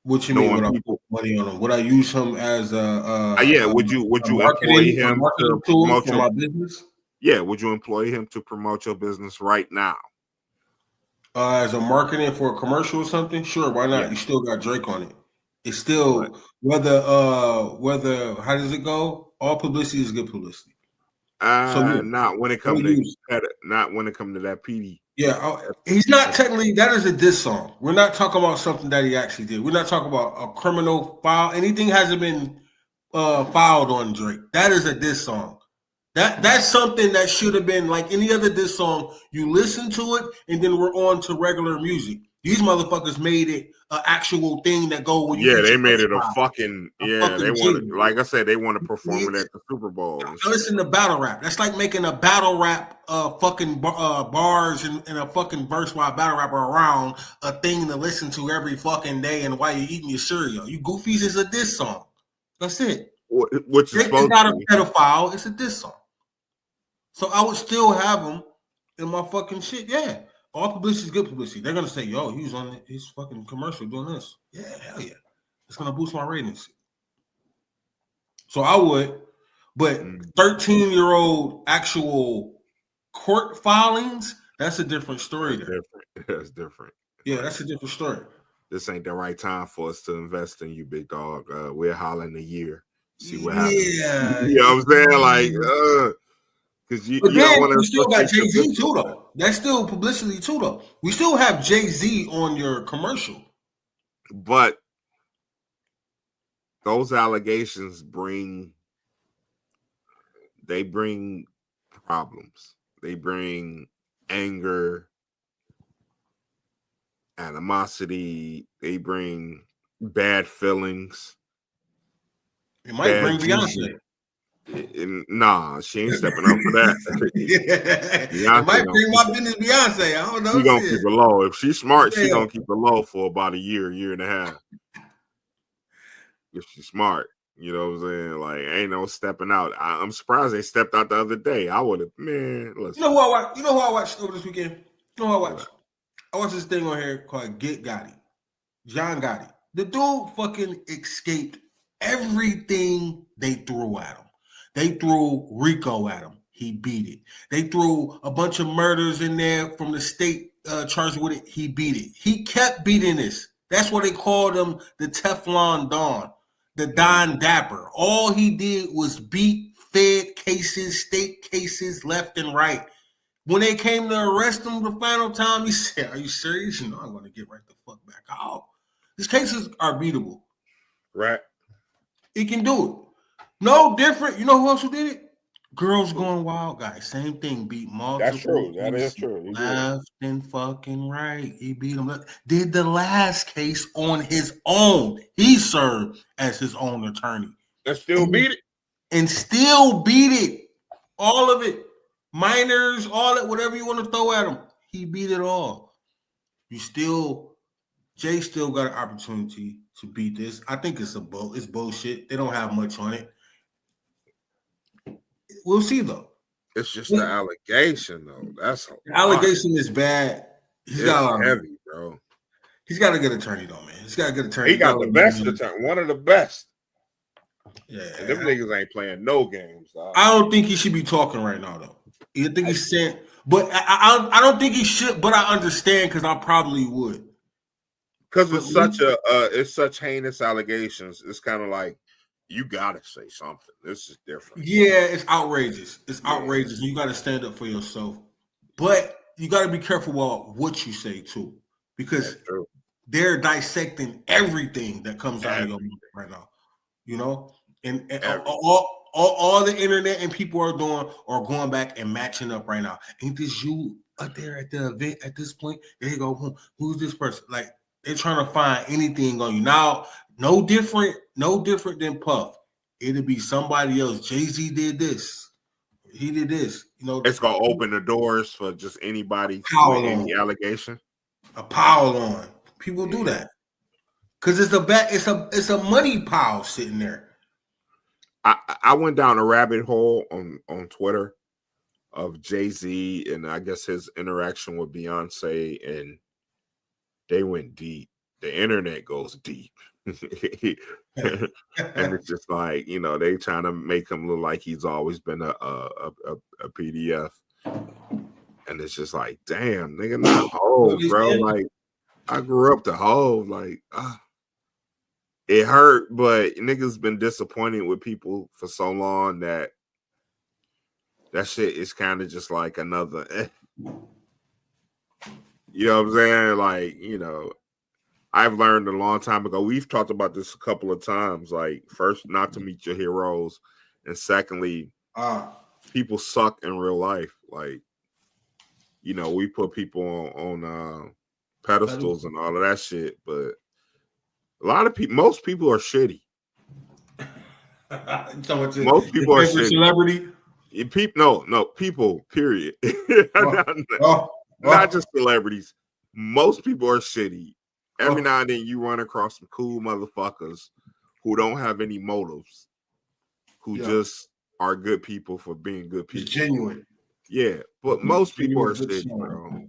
What you mean? Would I put money on him? Would I use him as a would you employ him to promote for my business? Yeah, would you employ him to promote your business right now? As a marketing for a commercial or something? Sure, why not? Yeah. You still got Drake on it. It's still whether how does it go? All publicity is good publicity. Not when it comes to that PD. Yeah, he's not technically. That is a diss song. We're not talking about something that he actually did. We're not talking about a criminal file. Anything hasn't been filed on Drake. That is a diss song. That's something that should have been like any other diss song. You listen to it, and then we're on to regular music. These motherfuckers made it an actual thing that go. They made it a fucking. They want to, like I said, they want to perform it at the Super Bowl. I listen to battle rap. That's like making a battle rap, fucking bars and a fucking verse while battle rapper around a thing to listen to every fucking day and while you're eating your cereal. You goofies is a diss song. That's it. Which is not a pedophile. It's a diss song. So I would still have him in my fucking shit. Yeah. All publicity is good publicity. They're going to say, yo, he was on his fucking commercial doing this. Yeah, hell yeah. It's going to boost my ratings. So I would. But 13-year-old actual court filings, that's a different story. That's different. Yeah, that's a different story. This ain't the right time for us to invest in you, big dog. We're hollering a year. See what happens. Yeah. You know what I'm saying? Like, because you don't want to. We still got Jay-Z too, though. That's still publicity too, though. We still have Jay-Z on your commercial. But those allegations bring problems. They bring anger, animosity. They bring bad feelings. It might bring Beyonce. Nah, she ain't stepping up for that. It might bring my business Beyonce. I don't know. She gonna keep it low. If she's smart, she gonna keep it low for about a year and a half. If she's smart, you know what I'm saying? Like, ain't no stepping out. I'm surprised they stepped out the other day. I would have, man. Listen. You know who I watched over this weekend? You know who I watched? I watched this thing on here called Get Gotti. John Gotti. The dude fucking escaped everything they threw at him. They threw Rico at him. He beat it. They threw a bunch of murders in there from the state charged with it. He beat it. He kept beating this. That's what they called him, the Teflon Don, the Don Dapper. All he did was beat Fed cases, state cases, left and right. When they came to arrest him the final time, he said, "Are you serious? No, I'm going to get right the fuck back out." These cases are beatable. Right. He can do it. No different. You know who else who did it? Girls Going Wild, guys, same thing. Beat multiple. That's true. That is cases true. He did. left and fucking right. He beat him. Did the last case on his own. He served as his own attorney. And still beat it. And still beat it. All of it. Minors, all that, whatever you want to throw at him. He beat it all. Jay still got an opportunity to beat this. I think it's bullshit. They don't have much on it. We'll see though. It's just the allegation though. That's the allegation is bad. He's got heavy, bro. He's got a good attorney though, man. He's got a good attorney. He got the best attorney, one of the best. Yeah, and them niggas ain't playing no games. I don't think he should be talking right now though. You think he's saying, but I don't think he should. But I understand because I probably would. Because it's such heinous allegations. It's kind of like you gotta say something. This is different. Yeah, it's outrageous. It's outrageous. You got to stand up for yourself, but you got to be careful about what you say too, because they're dissecting everything that comes out of your mouth right now. You know, and all the internet and people are doing are going back and matching up right now. Ain't this you up there at the event at this point? There you go. Who's this person? Like they're trying to find anything on you now. No different than Puff. It'll be somebody else. Jay-Z did this. He did this. You know, it's gonna open the doors for just anybody with any allegation. A pile on. People do that because it's a money pile sitting there. I went down a rabbit hole on Twitter of Jay-Z and I guess his interaction with Beyonce, and they went deep. The internet goes deep. And it's just like, you know, they trying to make him look like he's always been a PDF. And it's just like, damn, nigga, not Hov, bro. Like, I grew up to Hov. Like, it hurt, but niggas been disappointed with people for so long that shit is kind of just like another. You know what I'm saying? Like, you know, I've learned a long time ago. We've talked about this a couple of times. Like, first, not to meet your heroes, and secondly, people suck in real life. Like, you know, we put people on pedestals and all of that shit, but a lot of people, most people are shitty. Most people are shitty. Celebrity? People. Period. Not just celebrities. Most people are shitty. Every now and then you run across some cool motherfuckers who don't have any motives, who just are good people for being good people. It's genuine. Yeah, but most people are shitty, bro.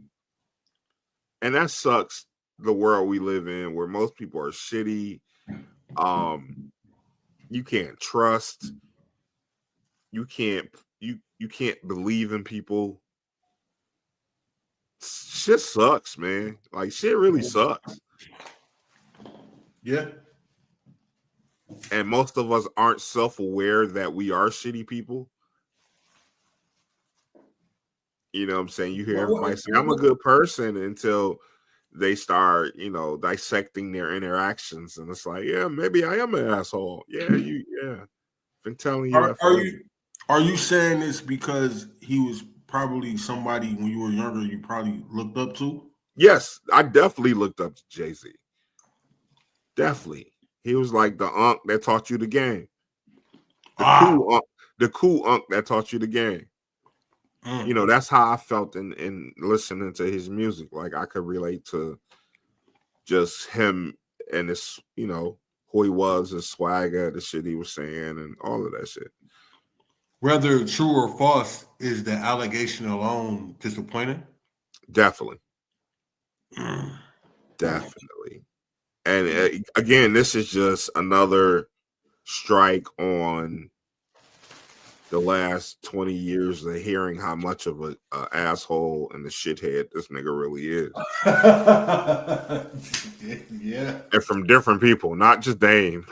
And that sucks, the world we live in, where most people are shitty. You can't trust. You can't believe in people. Shit sucks, man. Like, shit really sucks. Yeah. And most of us aren't self-aware that we are shitty people. You know what I'm saying? You hear everybody say, I'm a good person, until they start, you know, dissecting their interactions. And it's like, yeah, maybe I am an asshole. Yeah. Been telling you. Are you saying this because he was probably somebody when you were younger you probably looked up to? Yes, I definitely looked up to Jay-Z. Definitely. He was like the unk that taught you the game. The cool unk that taught you the game. You know, that's how I felt in listening to his music. Like, I could relate to just him and his, you know, who he was, his swagger, the shit he was saying, and all of that shit. Whether true or false, is the allegation alone disappointing? Definitely. Definitely. And again, this is just another strike on the last 20 years of hearing how much of a asshole and the shithead this nigga really is. Yeah. And from different people, not just Dame,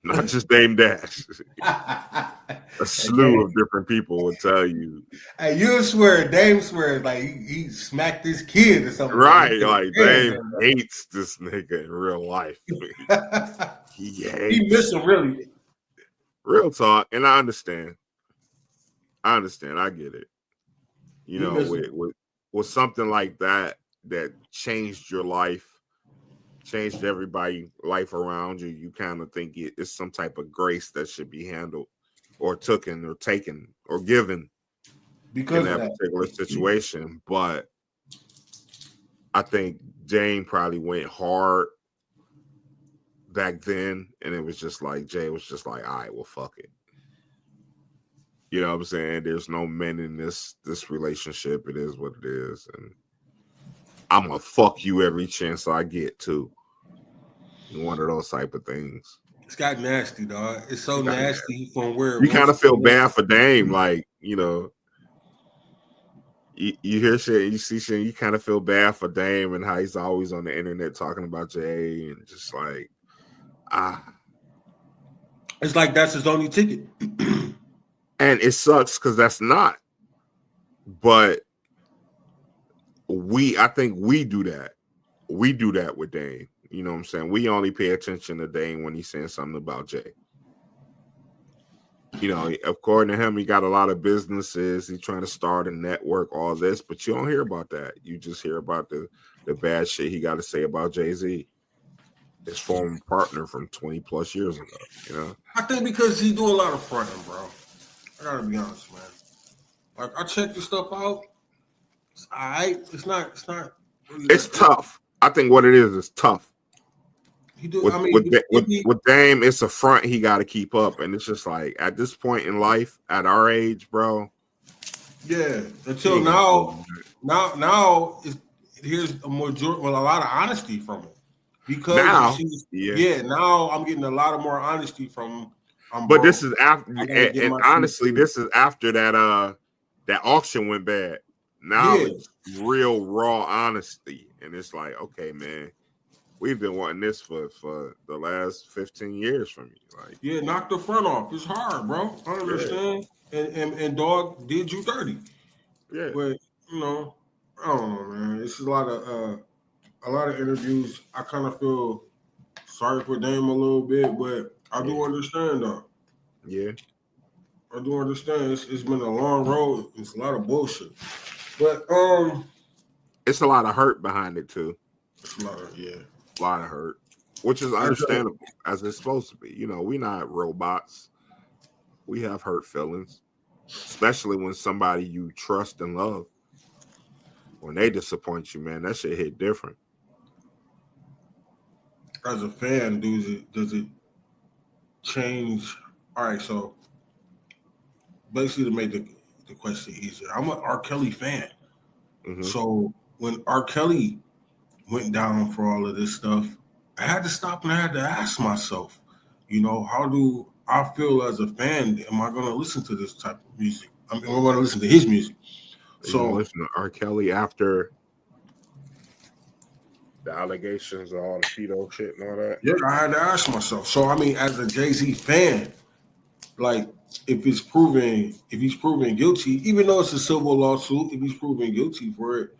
not just Dame Dash. A slew of different people would tell you. Hey, you swear, Dame swears like he smacked this kid or something. Right, like Dame hates this nigga in real life. He miss him, really. Real talk, and I understand. I understand. I get it. You He know, missing. with something like that changed your life, changed everybody life around you, you kind of think it's some type of grace that should be handled or taken or given in Because of that that. particular situation. But I think Dame probably went hard back then, and it was just like Jay was just like, all right, well, fuck it. You know what I'm saying? There's no men in this relationship. It is what it is, and I'm gonna fuck you every chance I get to. One of those type of things. It's got nasty, dog. It's so nasty from where you kind of feel went. bad for Dame, like, you know. You hear shit, you see shit, you kind of feel bad for Dame and how he's always on the internet talking about Jay and just like, It's like that's his only ticket. And it sucks because that's not. But I think we do that. We do that with Dame. You know what I'm saying? We only pay attention to Dame when he's saying something about Jay. You know, according to him, he got a lot of businesses. He's trying to start a network, all this, but you don't hear about that. You just hear about the bad shit he got to say about Jay-Z, his former partner from 20 plus years ago. You know, I think because he do a lot of fronting, bro. I gotta be honest, man. Like I checked the stuff out. It's all right. It's not. Really it's tough. I think what it is tough. He do. With Dame, it's a front he got to keep up, and it's just like at this point in life, at our age, bro. Yeah. Until now, here's a lot of honesty from him because now, now I'm getting a lot of more honesty from him. But this is after, and honestly, this is after that auction went bad. Now it's real raw honesty, and it's like, okay, man. We've been wanting this for the last 15 years from you. Like, knock the front off. It's hard, bro. I understand. And dog did you dirty. Yeah. But you know, I don't know, man. It's a lot of interviews. I kind of feel sorry for Dame a little bit, but I do understand though. Yeah. I do understand. It's been a long road. It's a lot of bullshit. But it's a lot of hurt behind it too. It's a lot of hurt, which is understandable as it's supposed to be. You know, we're not robots. We have hurt feelings, especially when somebody you trust and love, when they disappoint you, man, that shit hit different. As a fan, does it change? All right, so basically to make the question easier, I'm an R. Kelly fan. Mm-hmm. So when R. Kelly went down for all of this stuff, I had to stop and I had to ask myself, you know, how do I feel as a fan? Am I going to listen to this type of music? I mean, am I going to listen to his music? So listen to R. Kelly after the allegations of all the pedo shit and all that. Yeah, I had to ask myself. So I mean, as a Jay-Z fan, like if he's proven guilty, even though it's a civil lawsuit, if he's proven guilty for it,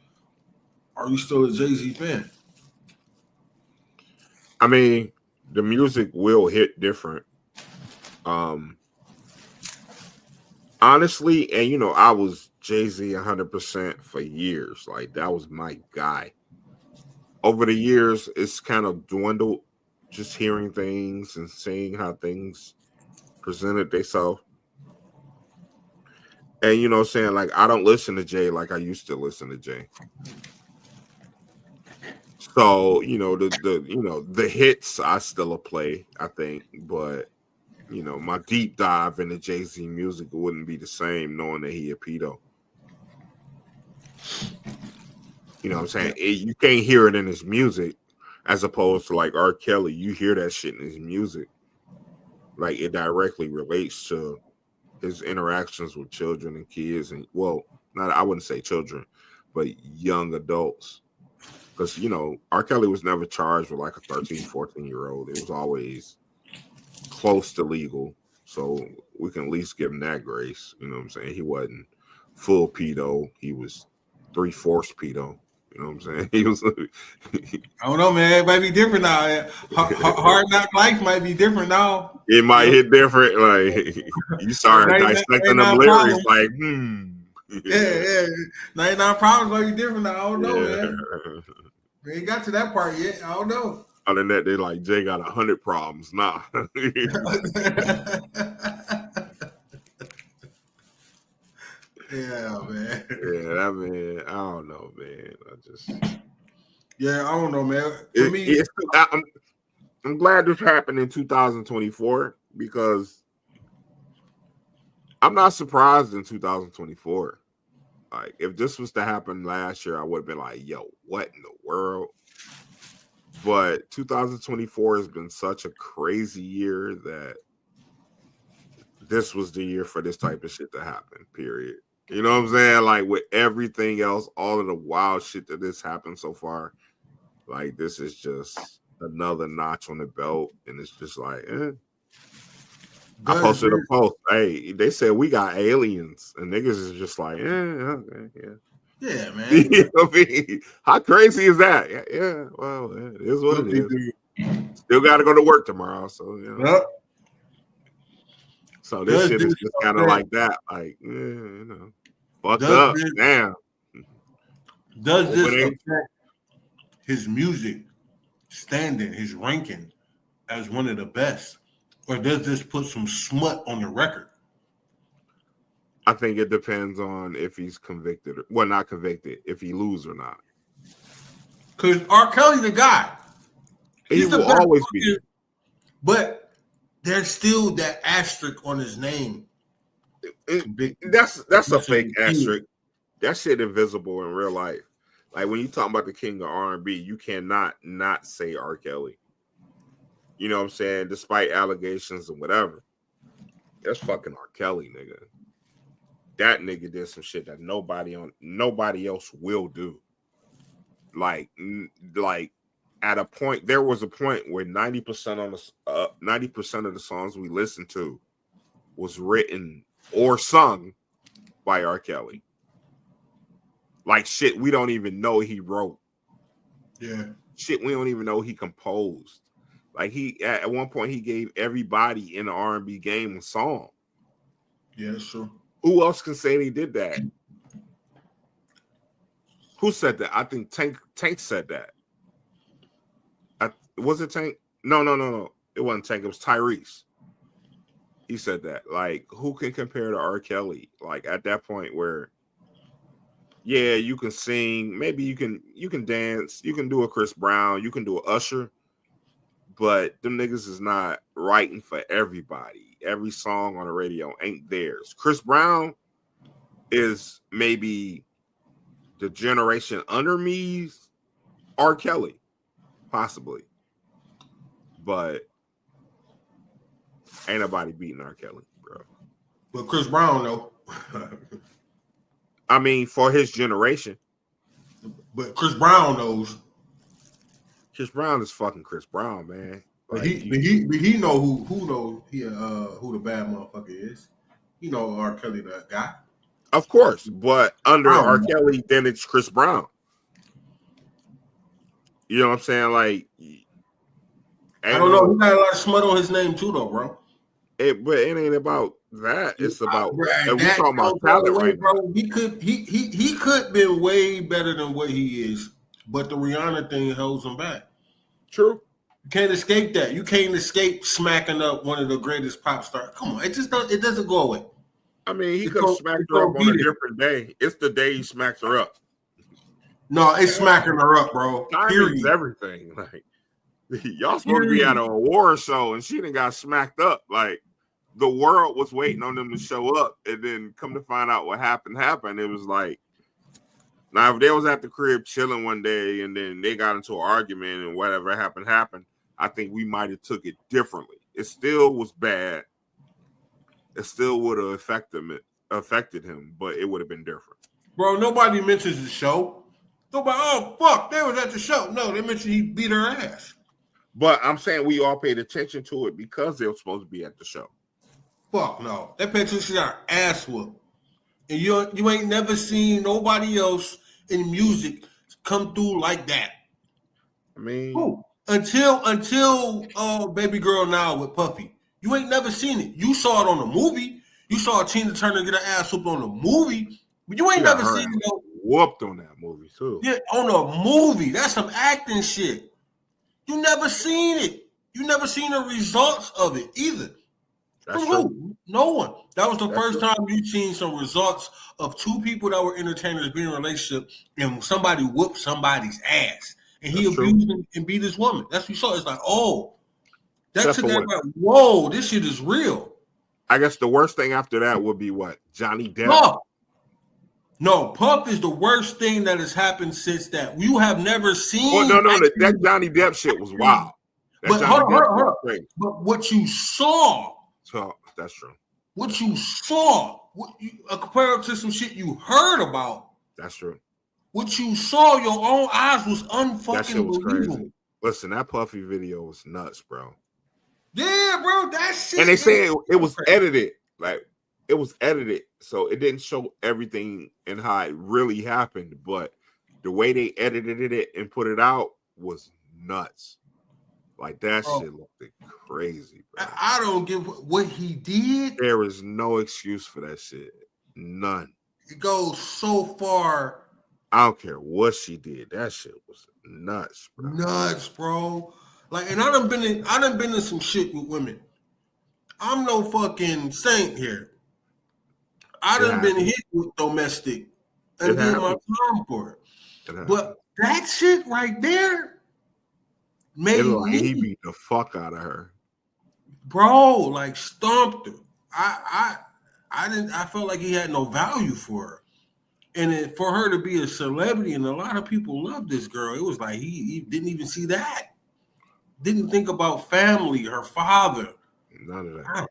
are you still a Jay-Z fan? I mean, the music will hit different. Honestly, and you know, I was Jay-Z 100% for years. Like that was my guy. Over the years, it's kind of dwindled. Just hearing things and seeing how things presented themselves. And you know what I'm saying? Like, I don't listen to Jay like I used to listen to Jay. So, you know, the hits I still play, I think, but you know, my deep dive into Jay-Z music wouldn't be the same knowing that he a pedo. You know what I'm saying? You can't hear it in his music as opposed to like R. Kelly. You hear that shit in his music. Like it directly relates to his interactions with children and kids. And I wouldn't say children, but young adults. Because, you know, R. Kelly was never charged with like a 13, 14-year-old. It was always close to legal. So we can at least give him that grace. You know what I'm saying? He wasn't full pedo. He was 3/4 pedo. You know what I'm saying? He was. I don't know, man. It might be different now. Hard Knock Life might be different now. It might hit different. Like you start dissecting them lyrics, like, Yeah. 99 Problems might be different now. I don't know, man. We ain't got to that part yet. I don't know. Other than that, they like Jay got 100 problems. Nah. Yeah, man. Yeah, that man. I don't know, man. Yeah, I don't know, man. For me, I'm glad this happened in 2024 because I'm not surprised in 2024. Like, if this was to happen last year, I would have been like, yo, what in the world? But 2024 has been such a crazy year that this was the year for this type of shit to happen, period. You know what I'm saying? Like, with everything else, all of the wild shit that has happened so far, like, this is just another notch on the belt. And it's just like, I posted a post. Hey, they said we got aliens, and niggas is just like, okay, yeah. Yeah, man. You know what I mean? How crazy is that? Yeah, well, it is what it is. Still got to go to work tomorrow, so you know. Yep. So this shit is just kind of like that, like, you know, fucked up. Damn. Does this affect his music standing, his ranking as one of the best, or does this put some smut on the record? I think it depends on if he's convicted. Well, not convicted, if he lose or not. Because R. Kelly, the guy, he will always be. But there's still that asterisk on his name. That's a fake asterisk. That shit invisible in real life. Like when you talk about the king of R&B, you cannot not say R. Kelly. You know what I'm saying? Despite allegations and whatever. That's fucking R. Kelly, nigga. That nigga did some shit that nobody else will do. Like at a point, there was a point where 90% of the songs we listened to was written or sung by R. Kelly. Like shit we don't even know he wrote. Yeah. Shit we don't even know he composed. Like he at one point he gave everybody in the R&B game a song. Yeah, that's true. Who else can say he did that? Who said that? I think Tank said that. Was it Tank? No. It wasn't Tank. It was Tyrese. He said that. Like, who can compare to R. Kelly? Like at that point where, yeah, you can sing. Maybe you can dance. You can do a Chris Brown. You can do a Usher. But them niggas is not writing for everybody. Every song on the radio ain't theirs. Chris Brown is maybe the generation under me's R. Kelly, possibly. But ain't nobody beating R. Kelly, bro. But Chris Brown, though. I mean, for his generation. But Chris Brown knows. Chris Brown is fucking Chris Brown, man. But he know who the bad motherfucker is. He know R. Kelly the guy. Of course, but under R. Kelly, then it's Chris Brown. You know what I'm saying? Like, I don't know. He got a lot of smut on his name too, though, bro. But it ain't about that. It's about we talking about talent, right, bro. He could be way better than what he is, but the Rihanna thing holds him back. True. You can't escape that. You can't escape smacking up one of the greatest pop stars. Come on, it doesn't go away. I mean, he could have smacked her up on a different day. It's the day he smacks her up. No, it's smacking her up, bro. Timing's everything. Like, y'all supposed to be at an award show, and she done got smacked up. Like, the world was waiting on them to show up, and then come to find out what happened. It was like, now if they was at the crib chilling one day, and then they got into an argument, and whatever happened, I think we might have took it differently. It still was bad. It still would have affected him, but it would have been different. Bro, nobody mentions the show. Nobody, oh, fuck, they was at the show. No, they mentioned he beat her ass. But I'm saying we all paid attention to it because they were supposed to be at the show. Fuck no. They paid attention to our ass whoop. And you ain't never seen nobody else in music come through like that. I mean, Who? Until Baby Girl Now with Puffy. You ain't never seen it. You saw it on the movie. You saw Tina Turner get her ass whooped on the movie, but you ain't never seen it. Whooped on that movie too. Yeah, on a movie. That's some acting shit. You never seen it. You never seen the results of it either. That's From true. who? No one. That was the That's first true. time you seen some results of two people that were entertainers being in a relationship and somebody whooped somebody's ass. And he That's abused true. and beat his woman. That's what you saw. It's like, oh, that Except took for that like, whoa, this shit is real. I guess the worst thing after that would be what? Johnny Depp. No, Puff is the worst thing that has happened since that. You have never seen. Oh, no, that Johnny Depp shit was wild. But hold on. But what you saw. So that's true. What you saw, compared to some shit you heard about. That's true. What you saw, your own eyes was unfucking That shit was believable. crazy. Listen, that Puffy video was nuts, bro. Yeah, bro, that shit. And they say it was edited. Like, it was edited, so it didn't show everything and how it really happened. But the way they edited it and put it out was nuts. Like, that shit looked crazy, bro. I don't give what he did. There is no excuse for that shit. None. It goes so far. I don't care what she did. That shit was nuts, bro. Nuts, bro. Like, and I done been in some shit with women. I'm no fucking saint here. I done been hit with domestic and did my time for it. But that shit right there made me. He beat the fuck out of her, bro. Like stomped her. I felt like he had no value for her. And for her to be a celebrity, and a lot of people love this girl, it was like he didn't even see that. Didn't think about family, her father. None of that.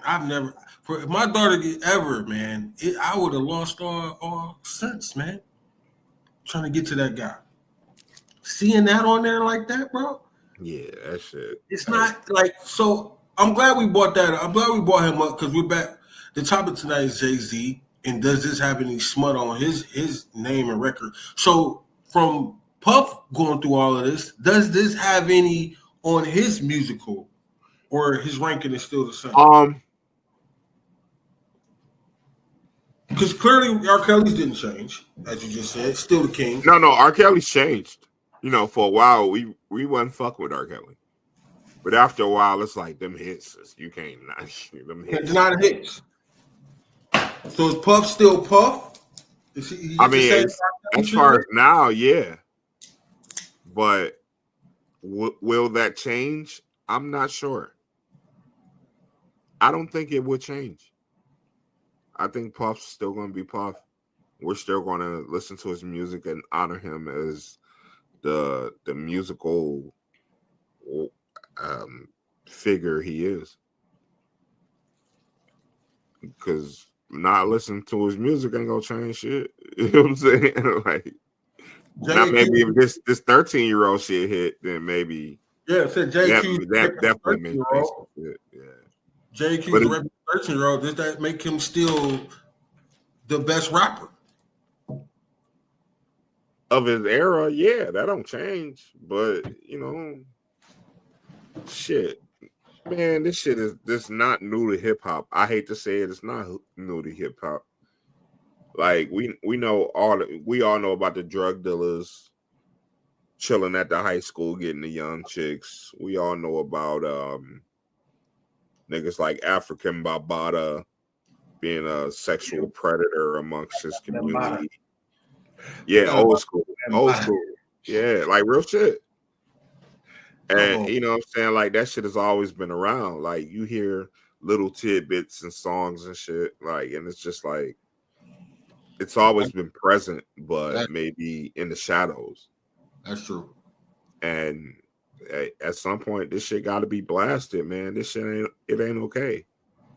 I've never, if my daughter ever, man, I would have lost all sense, man. Trying to get to that guy. Seeing that on there like that, bro. Yeah, that shit. It's not like, so I'm glad we brought that up. I'm glad we brought him up because we're back. The topic tonight is Jay-Z. And does this have any smut on his name and record? So from Puff going through all of this, does this have any on his musical, or his ranking is still the same? Because clearly R. Kelly's didn't change, as you just said. Still the king. No, R. Kelly's changed. You know, for a while we wasn't fucking with R. Kelly, but after a while it's like them hits. You can't not them hits. It's not hits. So is Puff still Puff? I mean, as far as now, yeah. But will that change? I'm not sure. I don't think it would change. I think Puff's still going to be Puff. We're still going to listen to his music and honor him as the musical figure he is. Because not listening to his music ain't gonna change shit. You know what I'm saying? Like, not maybe if this 13-year-old shit hit, then maybe. Yeah, said JQ. That definitely makes sense. Yeah. JQ, 13-year-old. Does that make him still the best rapper of his era? Yeah, that don't change. But you know, shit. Man, this shit is not new to hip hop. I hate to say it, it's not new to hip hop. Like we all know about the drug dealers chilling at the high school getting the young chicks. We all know about niggas like African Bambaataa being a sexual predator amongst his community. Yeah, old school. Yeah, like real shit. And you know what I'm saying? Like that shit has always been around. Like you hear little tidbits and songs and shit. Like, and it's just like it's always been present, but maybe in the shadows. That's true. And at some point, this shit got to be blasted, man. This shit ain't okay.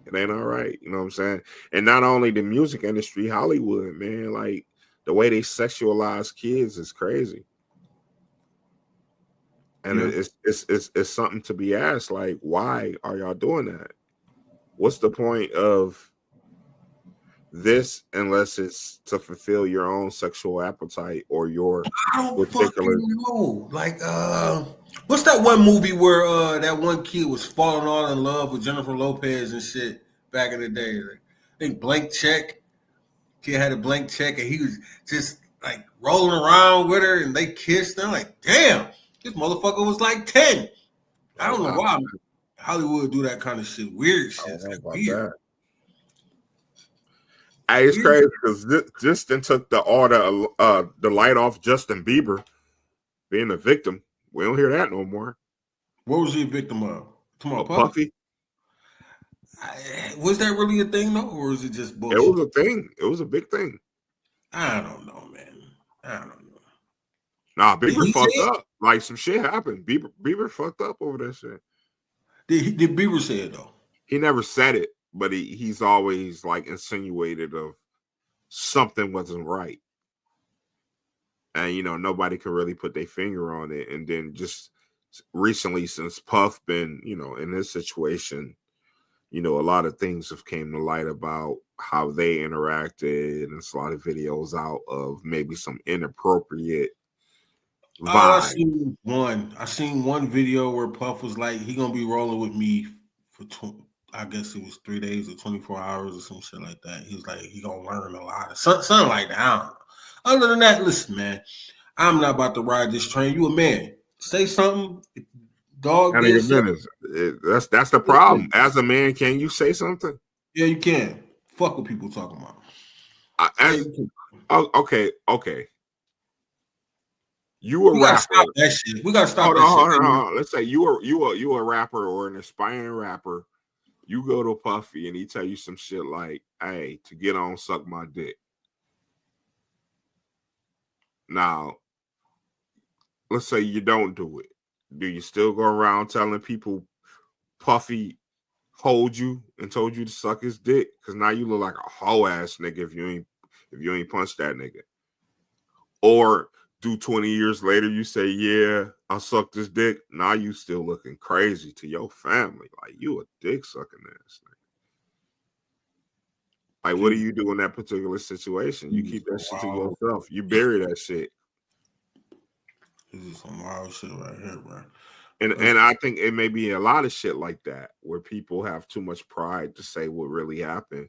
It ain't all right. You know what I'm saying? And not only the music industry, Hollywood, man. Like the way they sexualize kids is crazy. And it's something to be asked, like, why are y'all doing that? What's the point of this unless it's to fulfill your own sexual appetite or your I don't particular. fucking know. Like, what's that one movie where that one kid was falling all in love with Jennifer Lopez and shit back in the day? Like, I think Blank Check. Kid had a blank check and he was just like rolling around with her and they kissed. And I'm like, damn, this motherfucker was like 10. I don't know why Hollywood do that kind of shit. Weird shit. It's like weird. Hey, it's crazy because Justin took the light off Justin Bieber being a victim. We don't hear that no more. What was he a victim of? Puffy. Was that really a thing though, or is it just bullshit? It was a thing. It was a big thing. I don't know, man. I don't know. Nah, Bieber fucked up. Like some shit happened. Bieber fucked up over that shit. Did Bieber say it though? He never said it, but he's always like insinuated of something wasn't right. And nobody can really put their finger on it. And then just recently, since Puff been, in this situation, a lot of things have came to light about how they interacted, and there's a lot of videos out of maybe some inappropriate vibe. I seen one video where Puff was like, he gonna be rolling with me for I guess it was 3 days or 24 hours or some shit like that. He was like, he gonna learn a lot of something like that. I don't know. Other than that, listen, man, I'm not about to ride this train. You a man. Say something. Dog. That's the problem. As a man, can you say something? Yeah, you can. Fuck what people talking about. Okay. You a rapper. Stop that shit. We gotta stop that shit. Let's say you a rapper or an aspiring rapper. You go to Puffy and he tell you some shit like, "Hey, to get on, suck my dick." Now, let's say you don't do it. Do you still go around telling people Puffy hold you and told you to suck his dick? Because now you look like a hoe ass nigga if you ain't punched that nigga. Or do 20 years later you say, yeah, I sucked his dick. Now you still looking crazy to your family. Like you a dick sucking ass nigga. Like what do you do in that particular situation? You keep that shit to yourself. You bury that shit. This is some wild shit right here, bro. And I think it may be a lot of shit like that where people have too much pride to say what really happened.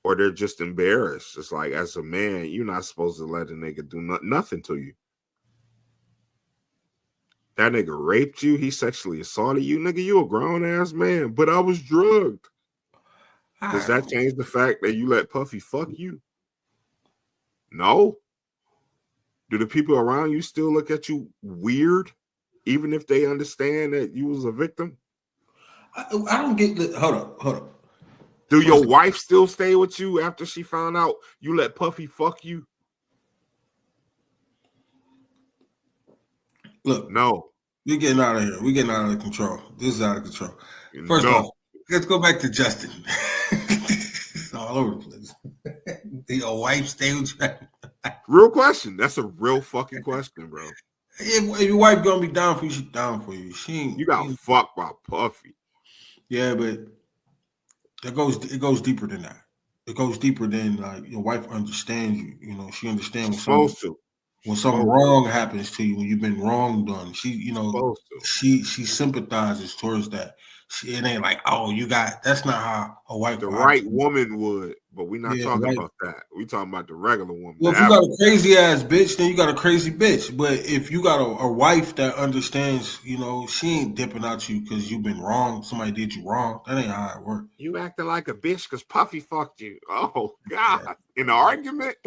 Or they're just embarrassed. It's like, as a man, you're not supposed to let a nigga do nothing to you. That nigga raped you. He sexually assaulted you. Nigga, you a grown-ass man. But I was drugged. Does that change the fact that you let Puffy fuck you? No. Do the people around you still look at you weird, even if they understand that you was a victim? I don't get the. Hold up. Do your wife still stay with you after she found out you let Puffy fuck you? Look, no. We're getting out of here. We're getting out of control. This is out of control. First off, let's go back to Justin. It's all over the place. Your wife stay with you? Real question. That's a real fucking question, bro. If your wife gonna be down for you, she's down for you. She ain't. You got fucked by Puffy. Yeah, but it goes deeper than that. It goes deeper than like your wife understands you. You know, she understands when something wrong happens to you, when you've been wrong done. She sympathizes towards that. It ain't like, oh, you got. That's not how a wife. The right woman would, but we're not talking about that. We talking about the regular woman. Well, if you got a crazy ass bitch, then you got a crazy bitch. But if you got a wife that understands, you know, she ain't dipping out you because you've been wrong. Somebody did you wrong. That ain't how it works. You acting like a bitch because Puffy fucked you. Oh God! Yeah. In an argument.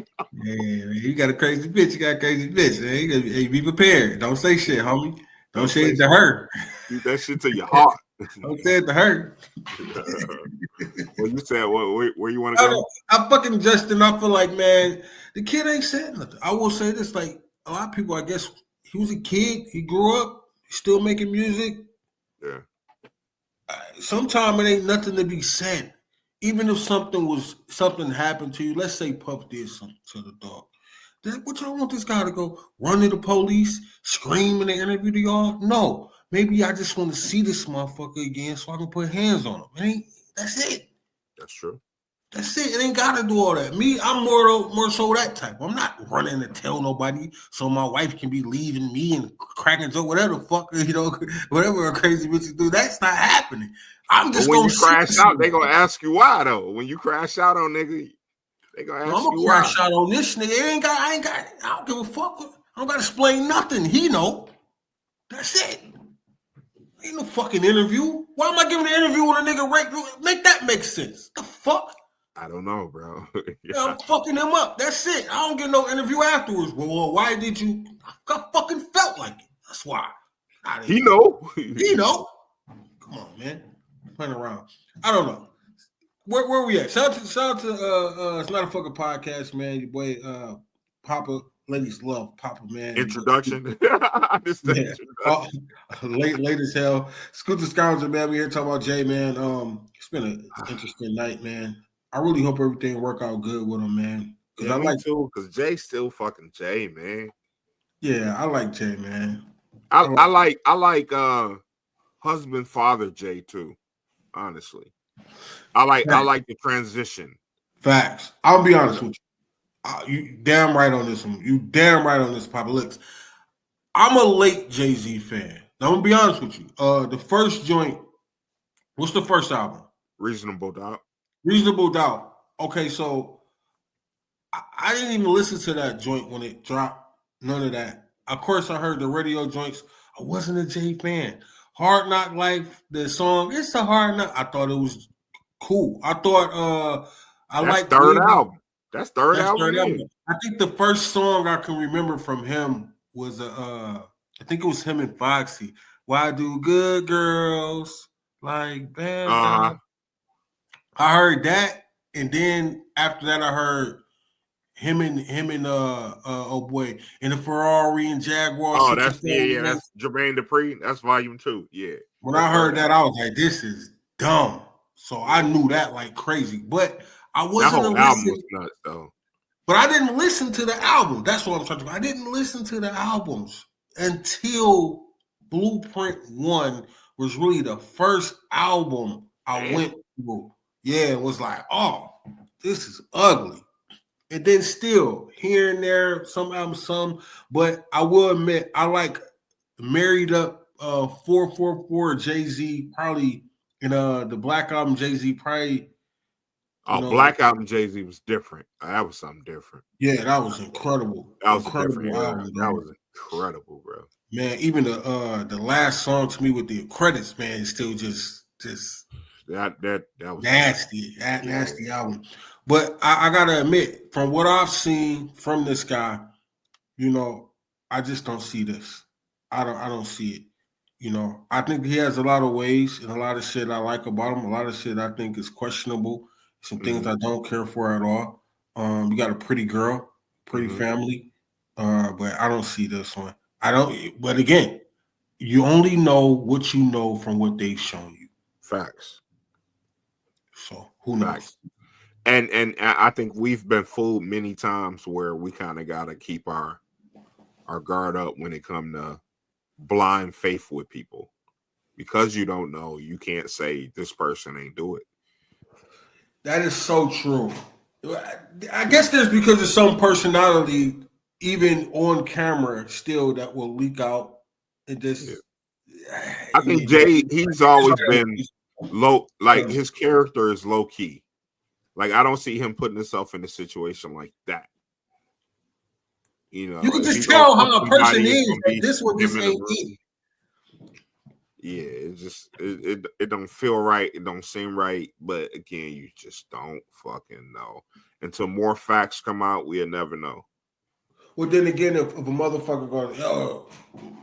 Yeah, you got a crazy bitch. You got a crazy bitch. Hey, be prepared. Don't say shit, homie. Don't say it to her. Keep that shit to your heart. Don't say it to her. Well, you said where you want to go? I fucking Justin. I feel like, man, the kid ain't said nothing. I will say this: like a lot of people, I guess he was a kid. He grew up, still making music. Yeah. Sometimes it ain't nothing to be said. Even if something happened to you, let's say Puff did something to the dog. What y'all want this guy to go run to the police, scream in the interview to y'all? No. Maybe I just want to see this motherfucker again so I can put hands on him. That's it. That's true. That's it. It ain't gotta do all that. Me, I'm more so that type. I'm not running to tell nobody so my wife can be leaving me and cracking joke, whatever the fuck, whatever a crazy bitch do. That's not happening. I'm just when gonna you crash out, they gonna ask you why though. When you crash out on nigga, they gonna ask you why. I'm gonna crash out on this nigga. I don't give a fuck. I don't gotta explain nothing. He know. That's it. Ain't no fucking interview. Why am I giving an interview with a nigga right? Make that make sense. The fuck? I don't know, bro. Yeah, I'm fucking him up. That's it. I don't get no interview afterwards. Well, why did you? I fucking felt like it. That's why. He know. He know. Come on, man. Playing around. I don't know. Where we at? Shout out to it's not a fucking podcast, man. Your boy Papa. Ladies love Papa, man. Introduction. Yeah. Late as hell. Scooter Scoundrel, man. We here talking about Jay, man. It's been an interesting night, man. I really hope everything work out good with him, man. Because I like too. Because Jay still fucking Jay, man. Yeah, I like Jay, man. I like husband father Jay too. Honestly, I like the transition. Facts. I'll be honest with you. You damn right on this one. You damn right on this, Papa. Look, I'm a late Jay-Z fan. Now, I'm gonna be honest with you. The first joint. What's the first album? Reasonable Doubt. Reasonable Doubt. Okay, so I didn't even listen to that joint when it dropped. None of that. Of course, I heard the radio joints. I wasn't a Jay fan. Hard Knock Life, the song, it's a hard knock. I thought it was cool. I thought I liked third album. That's third album. I think the first song I can remember from him was I think it was him and Foxy. Why do good girls like bad? I heard that, and then after that, I heard him and oh boy, in the Ferrari and Jaguar. Oh, that's that's Jermaine Dupri. That's volume 2. Yeah. When I heard that, I was like, this is dumb. So I knew that like crazy, but I wasn't. That whole album was nuts, though. But I didn't listen to the album. That's what I'm talking about. I didn't listen to the albums until Blueprint 1 was really the first album I went through. Yeah, it was like, oh, this is ugly. And then still here and there, some albums, but I will admit I like Married Up 444 Jay-Z, probably in the Black Album Jay-Z, probably. Black Album Jay-Z was different. That was something different. Yeah, that was incredible. That was incredible album. That was incredible, bro. Man, even the last song to me with the credits, man, is still just that was nasty, nasty album. But I gotta admit, from what I've seen from this guy, I just don't see this. I don't see it. I think he has a lot of ways and a lot of shit I like about him. A lot of shit I think is questionable. Some things I don't care for at all. You got a pretty girl, pretty family, but I don't see this one. I don't. But again, you only know what you know from what they've shown you. Facts. So who knows? And I think we've been fooled many times where we kind of got to keep our guard up when it comes to blind faith with people. Because you don't know, you can't say this person ain't do it. That is so true. I guess that's because of some personality, even on camera, still that will leak out. And this, I think Jay, he's always been low. Like his character is low key. Like I don't see him putting himself in a situation like that. You can just tell how a person is. Like this one just ain't it. Yeah, it just it don't feel right. It don't seem right. But again, you just don't fucking know. Until more facts come out, we'll never know. Well, then again, if a motherfucker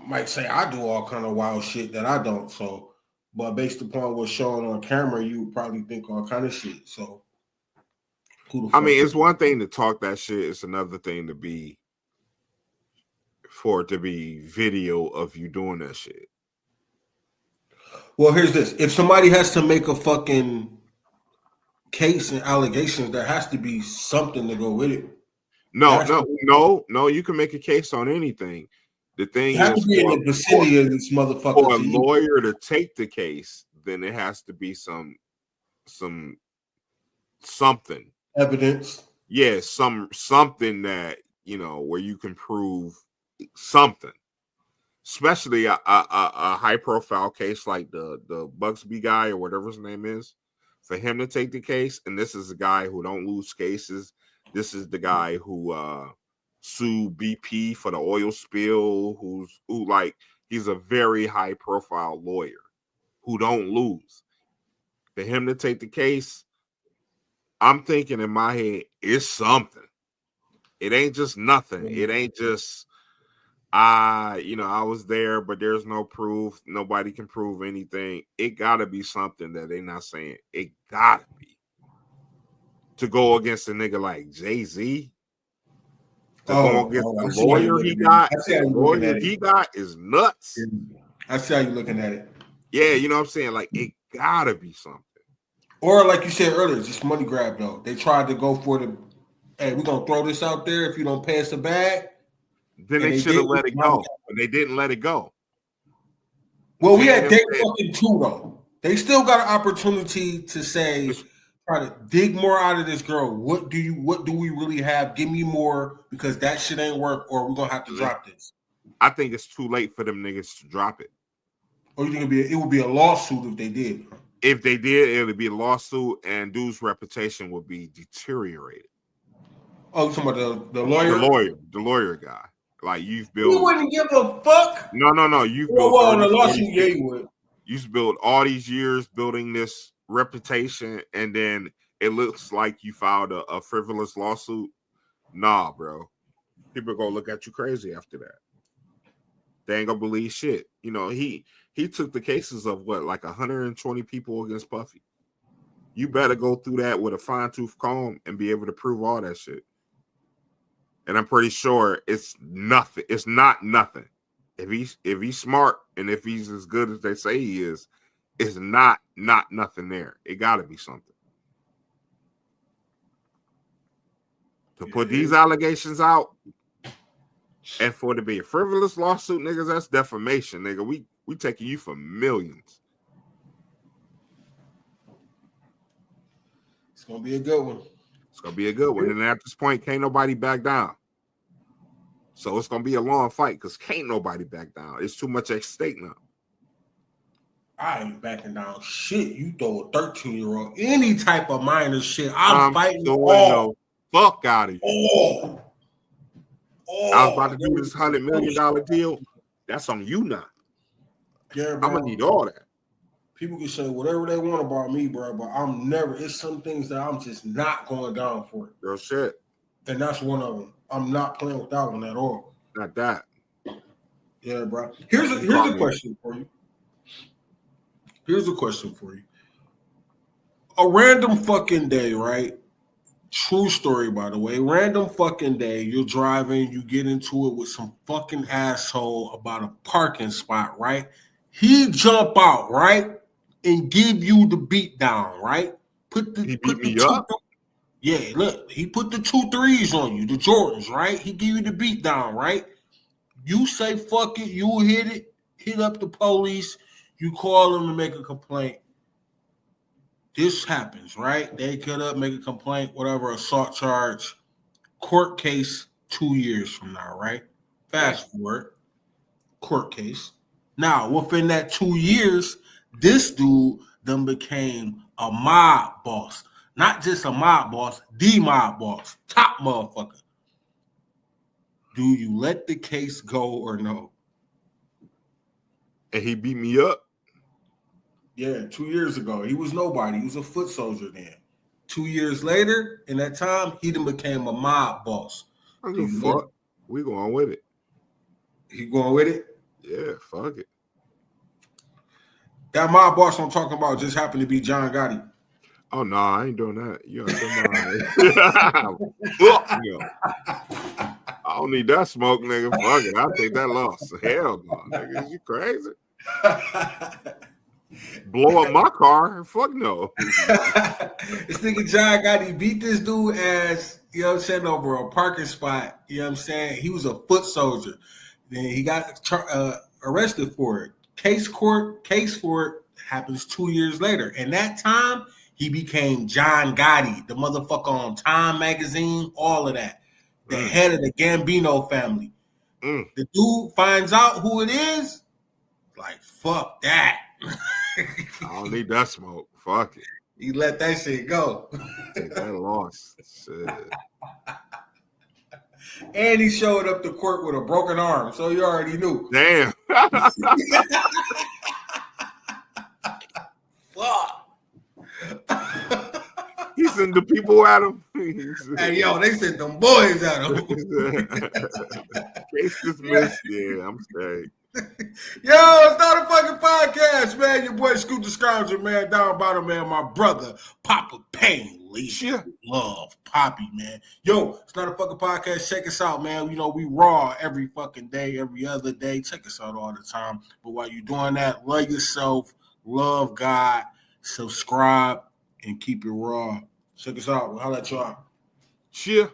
might say I do all kind of wild shit that I don't. So, but based upon what's shown on camera, you would probably think all kind of shit. So, I mean, it's one thing to talk that shit. It's another thing to be video of you doing that shit. Well, here's this. If somebody has to make a fucking case and allegations, there has to be something to go with it. No. You can make a case on anything. The thing has to be in the vicinity of this motherfucker. For a lawyer to take the case, then it has to be some something. Evidence. Yeah, something that, you know, where you can prove something. Especially a high profile case like the Bugsby guy or whatever his name is, for him to take the case. And this is a guy who don't lose cases. This is the guy who sued BP for the oil spill, who he's a very high profile lawyer who don't lose. For him to take the case, I'm thinking in my head, it's something. It ain't just nothing. It ain't just I was there, but there's no proof. Nobody can prove anything. It gotta be something that they're not saying. It gotta be to go against a nigga like Jay-Z. To go against the lawyer he got. The lawyer he got is nuts. I see how you're looking at it. Yeah, you know what I'm saying? Like, it gotta be something. Or like you said earlier, just money grab though. They tried to go for the, hey, we're gonna throw this out there. If you don't pay us a bag. Then they should have let it go, but they didn't let it go. Well, we had day fucking 2 though. They still got an opportunity to say, try to dig more out of this girl. What do we really have? Give me more, because that shit ain't work, or we're gonna have to drop this. I think it's too late for them niggas to drop it. Or you think it would be a lawsuit if they did? If they did, it would be a lawsuit, and dude's reputation would be deteriorated. Oh, you talking about the lawyer? The lawyer guy. Like, you've built. You wouldn't give a fuck. No. You've built. Well, the lawsuit, yeah, you would. You've built all these years building this reputation, and then it looks like you filed a frivolous lawsuit. Nah, bro. People are gonna look at you crazy after that. They ain't gonna believe shit. You know, he took the cases of like 120 people against Puffy. You better go through that with a fine-tooth comb and be able to prove all that shit. And I'm pretty sure it's nothing. It's not nothing. If he's smart and if he's as good as they say he is, it's not nothing there. It got to be something. To put these allegations out and for it to be a frivolous lawsuit, niggas, that's defamation, nigga. We taking you for millions. It's gonna be a good one. It's gonna be a good one. And at this point, can't nobody back down. So it's gonna be a long fight because can't nobody back down. It's too much at stake now. I ain't backing down shit. You throw a 13-year-old, any type of minor shit, I'm fighting all. Fuck out of you. Oh. I was about to do this $100 million deal. That's on you now. Yeah, bro. I'm gonna need all that. People can say whatever they want about me, bro, but it's some things that I'm just not going down for it. Real shit. And that's one of them. I'm not playing with that one at all. Not that. Yeah, bro. Here's a question for you. Here's a question for you. A random fucking day, right? True story, by the way. Random fucking day, you're driving, you get into it with some fucking asshole about a parking spot, right? He jump out, right? And give you the beat down, right? He beat me up? Yeah, look, he put the 2 3s on you, the Jordans, right? He give you the beat down, right? You say fuck it, you hit up the police, you call them and make a complaint. This happens, right? They get up, make a complaint, whatever, assault charge, court case 2 years from now, right? Fast forward, court case. Now, within that 2 years, this dude then became a mob boss. Not just a mob boss, the mob boss, top motherfucker. Do you let the case go or no? And he beat me up? Yeah, 2 years ago. He was nobody. He was a foot soldier then. 2 years later, in that time, he then became a mob boss. I give a fuck. We going with it. He going with it? Yeah, fuck it. That mob boss I'm talking about just happened to be John Gotti. Oh no, I ain't doing that. You know, I don't need that smoke, nigga. Fuck it. I'll take that loss. Hell no, nigga. You crazy? Blow up my car? Fuck no. This nigga John Gotti beat this dude ass, you know what I'm saying, over a parking spot. You know what I'm saying? He was a foot soldier. Then he got arrested for it. Case for it happens 2 years later. And that time, He became John Gotti, the motherfucker on Time Magazine, all of that. The head of the Gambino family. The dude finds out who it is, like, fuck that. I don't need that smoke. Fuck it. He let that shit go. Take that loss. Shit. And he showed up to court with a broken arm, so you already knew. Damn. Fuck. He sent the people at him. Hey, yo, they sent them boys at him. Case dismissed. Yeah, I'm straight. Yo, it's not a fucking podcast, man. Your boy Scoot the Scrounger, man. Down bottom, man. My brother, Papa Payne Lee. Yeah. Love Poppy, man. Yo, it's not a fucking podcast. Check us out, man. You know, we raw every fucking day, every other day. Check us out all the time. But while you're doing that, love yourself, love God, subscribe, and keep it raw. Check us out. We'll holla at y'all. Cheer.